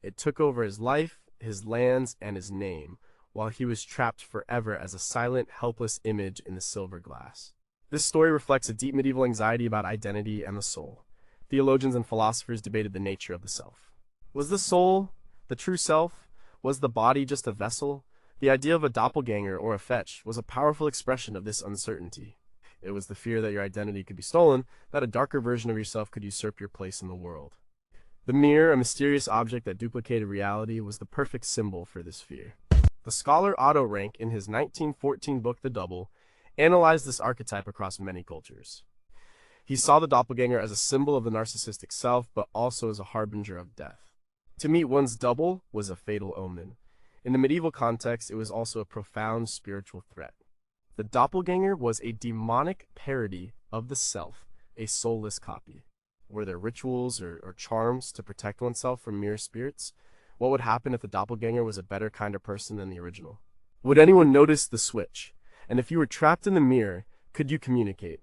It took over his life, his lands, and his name, while he was trapped forever as a silent, helpless image in the silver glass. This story reflects a deep medieval anxiety about identity and the soul. Theologians and philosophers debated the nature of the self. Was the soul the true self? Was the body just a vessel? The idea of a doppelganger or a fetch was a powerful expression of this uncertainty. It was the fear that your identity could be stolen, that a darker version of yourself could usurp your place in the world. The mirror, a mysterious object that duplicated reality, was the perfect symbol for this fear. The scholar Otto Rank, in his 1914 book The Double, analyzed this archetype across many cultures. He saw the doppelganger as a symbol of the narcissistic self, but also as a harbinger of death. To meet one's double was a fatal omen. In the medieval context, it was also a profound spiritual threat. The doppelganger was a demonic parody of the self, a soulless copy. Were there rituals or charms to protect oneself from mirror spirits? What would happen if the doppelganger was a better, kinder person than the original? Would anyone notice the switch? And if you were trapped in the mirror, could you communicate?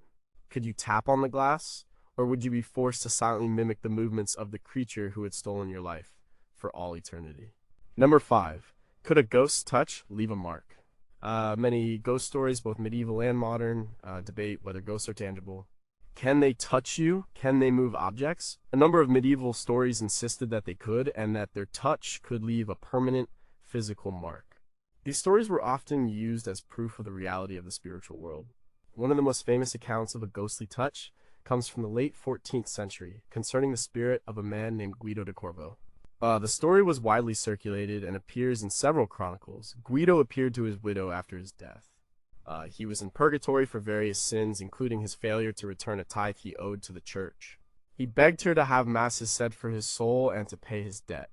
Could you tap on the glass? Or would you be forced to silently mimic the movements of the creature who had stolen your life for all eternity? Number 5. Could a ghost's touch leave a mark? Many ghost stories, both medieval and modern, debate whether ghosts are tangible. Can they touch you? Can they move objects? A number of medieval stories insisted that they could, and that their touch could leave a permanent physical mark. These stories were often used as proof of the reality of the spiritual world. One of the most famous accounts of a ghostly touch comes from the late 14th century, concerning the spirit of a man named Guido de Corvo. The story was widely circulated and appears in several chronicles. Guido appeared to his widow after his death. He was in purgatory for various sins, including his failure to return a tithe he owed to the church. He begged her to have masses said for his soul and to pay his debt.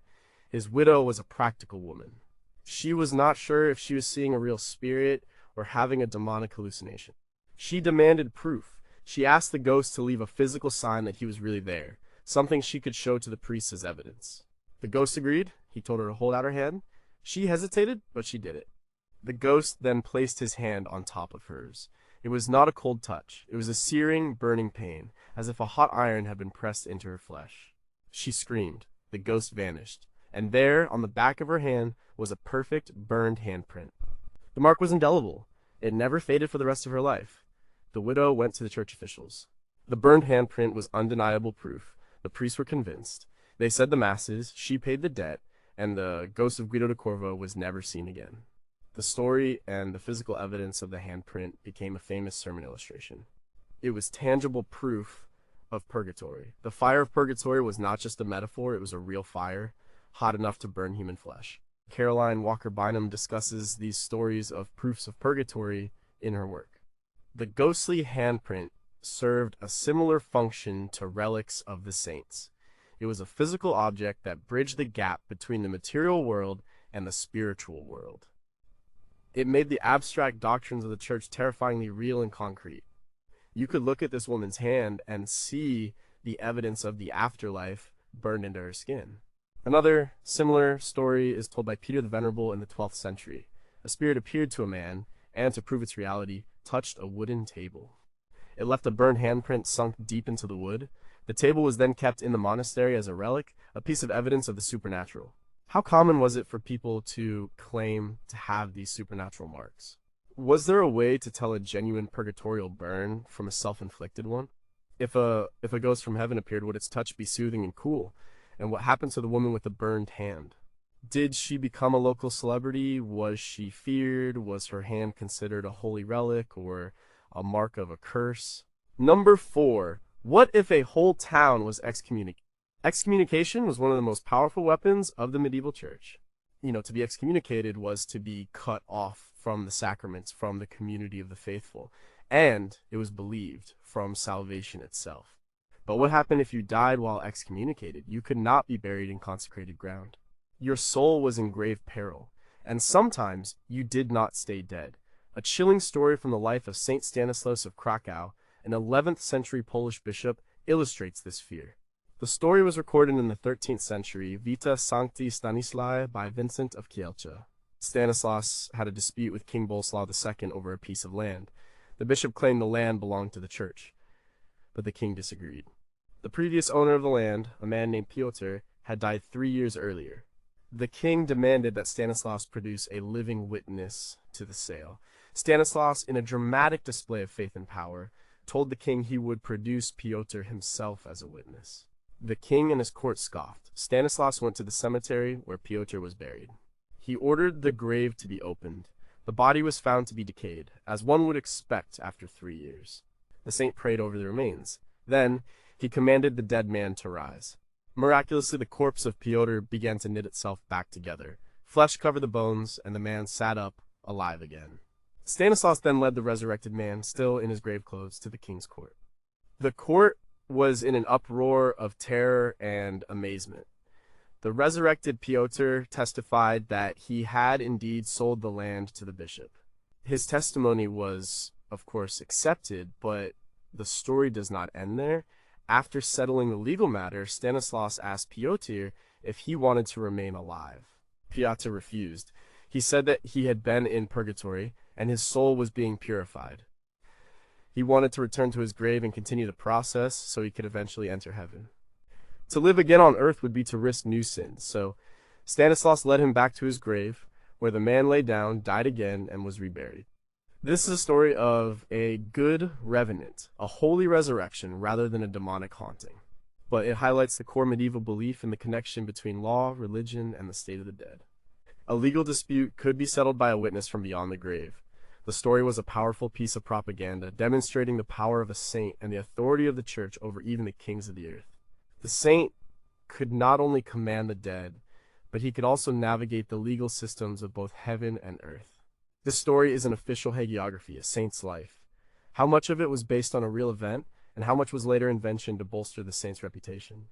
His widow was a practical woman. She was not sure if she was seeing a real spirit or having a demonic hallucination. She demanded proof. She asked the ghost to leave a physical sign that he was really there, something she could show to the priest as evidence. The ghost agreed. He told her to hold out her hand. She hesitated, but she did it. The ghost then placed his hand on top of hers. It was not a cold touch. It was a searing, burning pain, as if a hot iron had been pressed into her flesh. She screamed. The ghost vanished. And there, on the back of her hand, was a perfect, burned handprint. The mark was indelible. It never faded for the rest of her life. The widow went to the church officials. The burned handprint was undeniable proof. The priests were convinced. They said the masses, she paid the debt, and the ghost of Guido de Corvo was never seen again. The story and the physical evidence of the handprint became a famous sermon illustration. It was tangible proof of purgatory. The fire of purgatory was not just a metaphor, it was a real fire, hot enough to burn human flesh. Caroline Walker Bynum discusses these stories of proofs of purgatory in her work. The ghostly handprint served a similar function to relics of the saints. It was a physical object that bridged the gap between the material world and the spiritual world. It made the abstract doctrines of the church terrifyingly real and concrete. You could look at this woman's hand and see the evidence of the afterlife burned into her skin. Another similar story is told by Peter the Venerable in the 12th century. A spirit appeared to a man, and to prove its reality, touched a wooden table. It left a burned handprint sunk deep into the wood. The table was then kept in the monastery as a relic, a piece of evidence of the supernatural. How common was it for people to claim to have these supernatural marks? Was there a way to tell a genuine purgatorial burn from a self-inflicted one? If a ghost from heaven appeared, would its touch be soothing and cool? And what happened to the woman with the burned hand? Did she become a local celebrity? Was she feared? Was her hand considered a holy relic or a mark of a curse? Number 4. What if a whole town was excommunicated? Excommunication was one of the most powerful weapons of the medieval church. To be excommunicated was to be cut off from the sacraments, from the community of the faithful, and it was believed from salvation itself. But what happened if you died while excommunicated? You could not be buried in consecrated ground. Your soul was in grave peril, and sometimes you did not stay dead. A chilling story from the life of Saint Stanislaus of Krakow, an 11th century Polish bishop, illustrates this fear. The story was recorded in the 13th century, Vita Sancti Stanislae by Vincent of Kielce. Stanislaus had a dispute with King Boleslaw II over a piece of land. The bishop claimed the land belonged to the church, but the king disagreed. The previous owner of the land, a man named Piotr, had died 3 years earlier. The king demanded that Stanislaus produce a living witness to the sale. Stanislaus, in a dramatic display of faith and power, told the king he would produce Piotr himself as a witness. The king and his court scoffed. Stanislaus went to the cemetery where Piotr was buried. He ordered the grave to be opened. The body was found to be decayed, as one would expect after 3 years. The saint prayed over the remains. Then, he commanded the dead man to rise. Miraculously, the corpse of Piotr began to knit itself back together. Flesh covered the bones, and the man sat up, alive again. Stanislaus then led the resurrected man, still in his grave clothes, to the king's court. The court was in an uproar of terror and amazement. The resurrected Piotr testified that he had indeed sold the land to the bishop. His testimony was, of course, accepted, but the story does not end there. After settling the legal matter, Stanislaus asked Piotr if he wanted to remain alive. Piotr refused. He said that he had been in purgatory, and his soul was being purified. He wanted to return to his grave and continue the process so he could eventually enter heaven. To live again on earth would be to risk new sins, so Stanislaus led him back to his grave, where the man lay down, died again, and was reburied. This is a story of a good revenant, a holy resurrection rather than a demonic haunting. But it highlights the core medieval belief in the connection between law, religion, and the state of the dead. A legal dispute could be settled by a witness from beyond the grave. The story was a powerful piece of propaganda, demonstrating the power of a saint and the authority of the church over even the kings of the earth. The saint could not only command the dead, but he could also navigate the legal systems of both heaven and earth. This story is an official hagiography, a saint's life. How much of it was based on a real event, and how much was later invention to bolster the saint's reputation?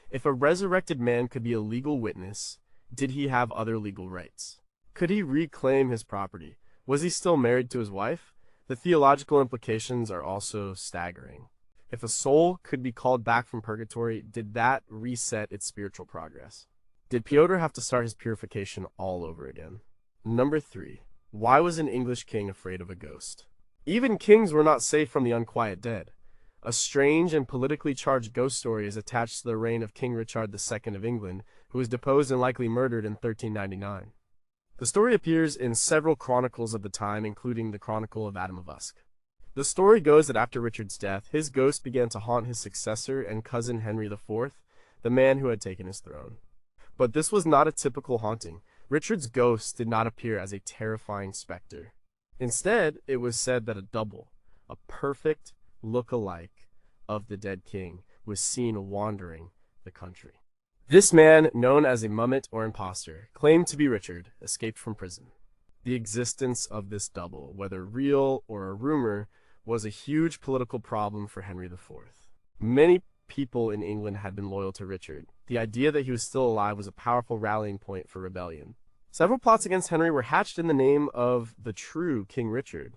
If a resurrected man could be a legal witness, did he have other legal rights? Could he reclaim his property? Was he still married to his wife? The theological implications are also staggering. If a soul could be called back from purgatory, did that reset its spiritual progress? Did Piotr have to start his purification all over again? Number 3. Why was an English king afraid of a ghost? Even kings were not safe from the unquiet dead. A strange and politically charged ghost story is attached to the reign of King Richard II of England, who was deposed and likely murdered in 1399. The story appears in several chronicles of the time, including the Chronicle of Adam of Usk. The story goes that after Richard's death, his ghost began to haunt his successor and cousin Henry IV, the man who had taken his throne. But this was not a typical haunting. Richard's ghost did not appear as a terrifying specter. Instead, it was said that a double, a perfect look-alike of the dead king, was seen wandering the country. This man, known as a mummet or impostor, claimed to be Richard, escaped from prison. The existence of this double, whether real or a rumor, was a huge political problem for Henry IV. Many people in England had been loyal to Richard. The idea that he was still alive was a powerful rallying point for rebellion. Several plots against Henry were hatched in the name of the true King Richard.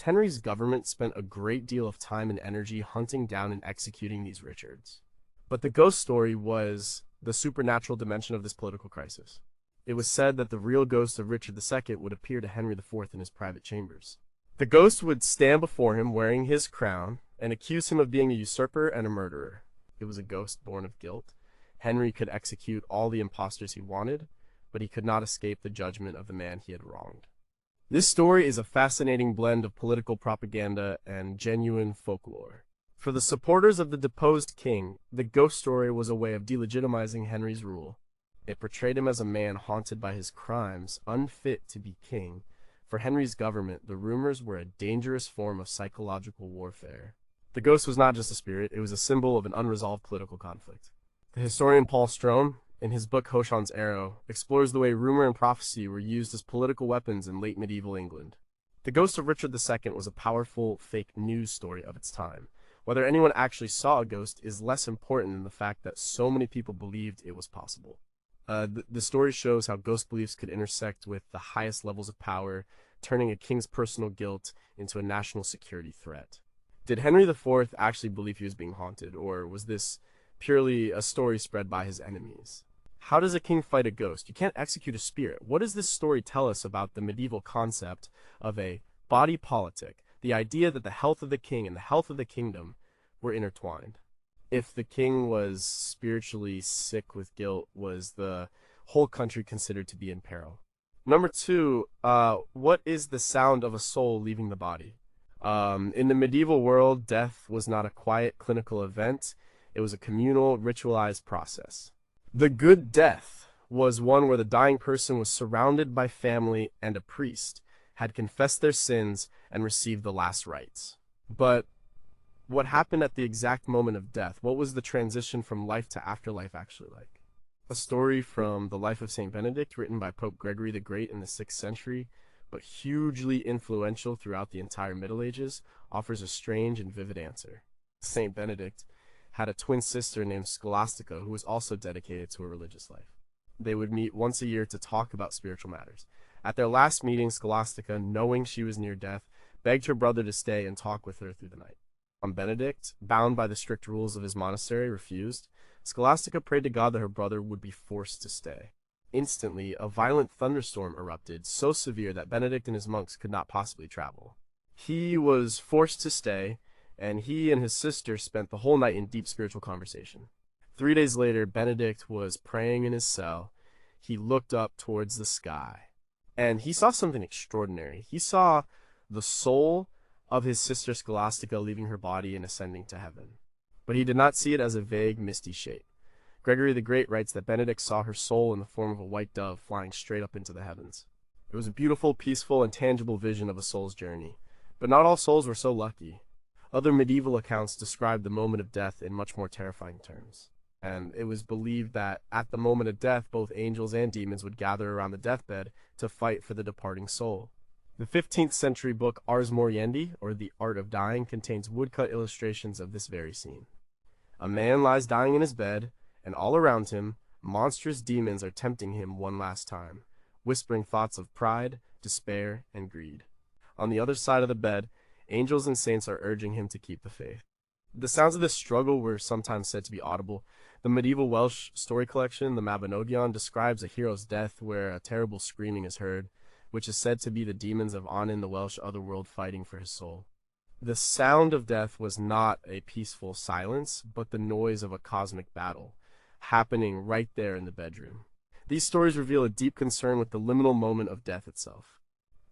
Henry's government spent a great deal of time and energy hunting down and executing these Richards. But the ghost story was the supernatural dimension of this political crisis. It was said that the real ghost of Richard II would appear to Henry IV in his private chambers. The ghost would stand before him wearing his crown and accuse him of being a usurper and a murderer. It was a ghost born of guilt. Henry could execute all the impostors he wanted, but he could not escape the judgment of the man he had wronged. This story is a fascinating blend of political propaganda and genuine folklore. For the supporters of the deposed king, the ghost story was a way of delegitimizing Henry's rule. It portrayed him as a man haunted by his crimes, unfit to be king. For Henry's government, the rumors were a dangerous form of psychological warfare. The ghost was not just a spirit, it was a symbol of an unresolved political conflict. The historian Paul Strome, in his book Hoshan's Arrow, explores the way rumor and prophecy were used as political weapons in late medieval England. The ghost of Richard II was a powerful fake news story of its time. Whether anyone actually saw a ghost is less important than the fact that so many people believed it was possible. The story shows how ghost beliefs could intersect with the highest levels of power, turning a king's personal guilt into a national security threat. Did Henry IV actually believe he was being haunted, or was this purely a story spread by his enemies? How does a king fight a ghost? You can't execute a spirit. What does this story tell us about the medieval concept of a body politic, the idea that the health of the king and the health of the kingdom were intertwined? If the king was spiritually sick with guilt, was the whole country considered to be in peril? Number two, what is the sound of a soul leaving the body? In the medieval world, death was not a quiet clinical event. It was a communal, ritualized process. The good death was one where the dying person was surrounded by family and a priest, had confessed their sins, and received the last rites. But what happened at the exact moment of death? What was the transition from life to afterlife actually like? A story from the life of Saint Benedict, written by Pope Gregory the Great in the 6th century, but hugely influential throughout the entire Middle Ages, offers a strange and vivid answer. Saint Benedict had a twin sister named Scholastica who was also dedicated to a religious life. They would meet once a year to talk about spiritual matters. At their last meeting, Scholastica, knowing she was near death, begged her brother to stay and talk with her through the night. Benedict, bound by the strict rules of his monastery, refused. Scholastica prayed to God that her brother would be forced to stay. Instantly, a violent thunderstorm erupted, so severe that Benedict and his monks could not possibly travel. He was forced to stay, and he and his sister spent the whole night in deep spiritual conversation. 3 days later, Benedict was praying in his cell. He looked up towards the sky, and he saw something extraordinary. He saw the soul of his sister Scholastica leaving her body and ascending to heaven. But he did not see it as a vague, misty shape. Gregory the Great writes that Benedict saw her soul in the form of a white dove flying straight up into the heavens. It was a beautiful, peaceful, and tangible vision of a soul's journey. But not all souls were so lucky. Other medieval accounts describe the moment of death in much more terrifying terms. And it was believed that at the moment of death, both angels and demons would gather around the deathbed to fight for the departing soul. The 15th century book Ars Moriendi, or The Art of Dying, contains woodcut illustrations of this very scene. A man lies dying in his bed, and all around him, monstrous demons are tempting him one last time, whispering thoughts of pride, despair, and greed. On the other side of the bed, angels and saints are urging him to keep the faith. The sounds of this struggle were sometimes said to be audible. The medieval Welsh story collection, the Mabinogion, describes a hero's death where a terrible screaming is heard, which is said to be the demons of Annen, the Welsh otherworld, fighting for his soul. The sound of death was not a peaceful silence, but the noise of a cosmic battle, happening right there in the bedroom. These stories reveal a deep concern with the liminal moment of death itself.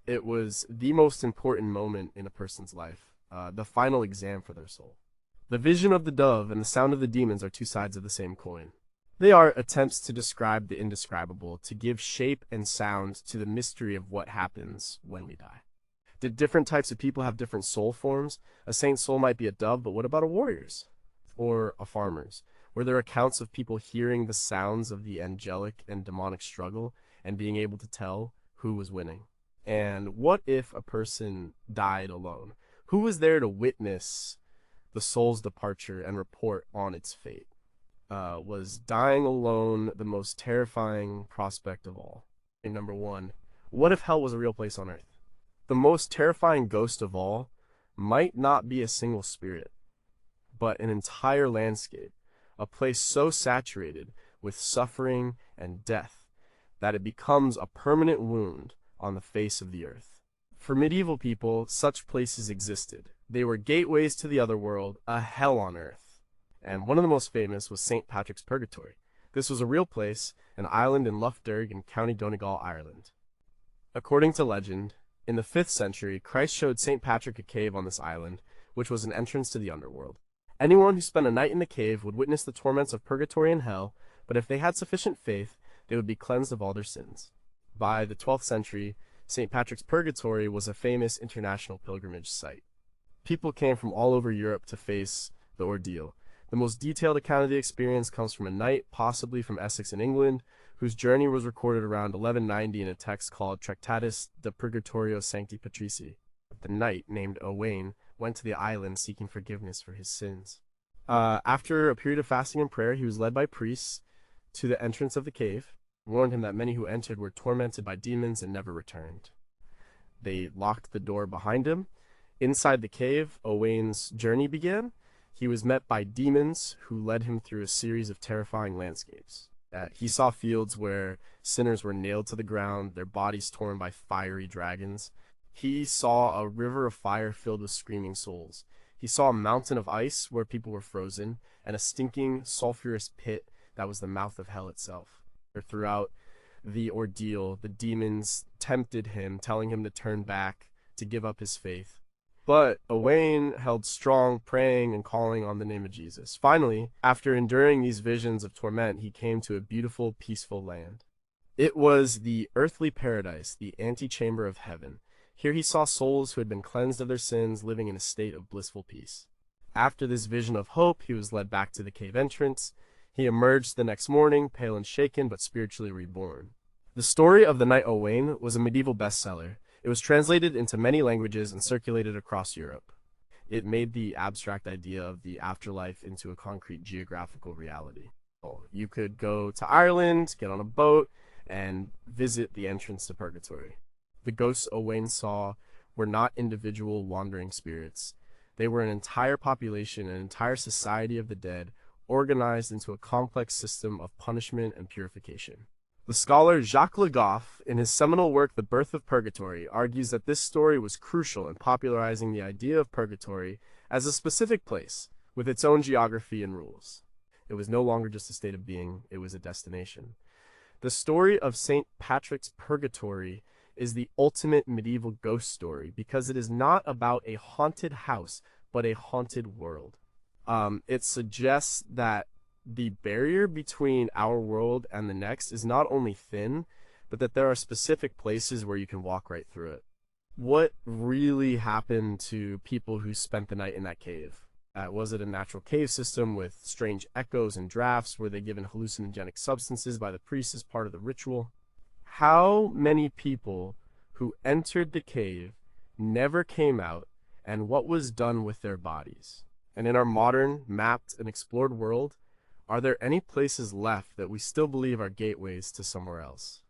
It was the most important moment in a person's life, the final exam for their soul. The vision of the dove and the sound of the demons are two sides of the same coin. They are attempts to describe the indescribable, to give shape and sound to the mystery of what happens when we die. Did different types of people have different soul forms? A saint's soul might be a dove, but what about a warrior's? Or a farmer's? Were there accounts of people hearing the sounds of the angelic and demonic struggle and being able to tell who was winning? And what if a person died alone? Who was there to witness the soul's departure and report on its fate? Was dying alone the most terrifying prospect of all? And number one, what if hell was a real place on earth? The most terrifying ghost of all might not be a single spirit, but an entire landscape, a place so saturated with suffering and death that it becomes a permanent wound on the face of the earth. For medieval people, such places existed. They were gateways to the other world, a hell on earth. And one of the most famous was St. Patrick's Purgatory. This was a real place, an island in Lough Derg in County Donegal, Ireland. According to legend, in the 5th century, Christ showed St. Patrick a cave on this island, which was an entrance to the underworld. Anyone who spent a night in the cave would witness the torments of purgatory and hell, but if they had sufficient faith, they would be cleansed of all their sins. By the 12th century, St. Patrick's Purgatory was a famous international pilgrimage site. People came from all over Europe to face the ordeal. The most detailed account of the experience comes from a knight, possibly from Essex in England, whose journey was recorded around 1190 in a text called Tractatus de Purgatorio Sancti Patrici. The knight, named Owain, went to the island seeking forgiveness for his sins. After a period of fasting and prayer, he was led by priests to the entrance of the cave. warned him that many who entered were tormented by demons and never returned. They locked the door behind him. Inside the cave, Owain's journey began. He was met by demons who led him through a series of terrifying landscapes. He saw fields where sinners were nailed to the ground, their bodies torn by fiery dragons. He saw a river of fire filled with screaming souls. He saw a mountain of ice where people were frozen, and a stinking, sulfurous pit that was the mouth of hell itself. Throughout the ordeal, the demons tempted him, telling him to turn back, to give up his faith. But Owain held strong, praying and calling on the name of Jesus. Finally, after enduring these visions of torment, he came to a beautiful, peaceful land. It was the earthly paradise, the antechamber of heaven. Here he saw souls who had been cleansed of their sins, living in a state of blissful peace. After this vision of hope, he was led back to the cave entrance. He emerged the next morning, pale and shaken, but spiritually reborn. The story of the Knight Owain was a medieval bestseller. It was translated into many languages and circulated across Europe. It made the abstract idea of the afterlife into a concrete geographical reality. You could go to Ireland, get on a boat, and visit the entrance to purgatory. The ghosts Owain saw were not individual wandering spirits. They were an entire population, an entire society of the dead, organized into a complex system of punishment and purification. The scholar Jacques Le Goff, in his seminal work The Birth of Purgatory, argues that this story was crucial in popularizing the idea of purgatory as a specific place with its own geography and rules. It was no longer just a state of being, it was a destination. The story of St. Patrick's Purgatory is the ultimate medieval ghost story because it is not about a haunted house, but a haunted world. It suggests that the barrier between our world and the next is not only thin, but that there are specific places where you can walk right through it. What really happened to people who spent the night in that cave? Was it a natural cave system with strange echoes and drafts? Were they given hallucinogenic substances by the priest as part of the ritual? How many people who entered the cave never came out, and what was done with their bodies? And in our modern, mapped, and explored world, are there any places left that we still believe are gateways to somewhere else?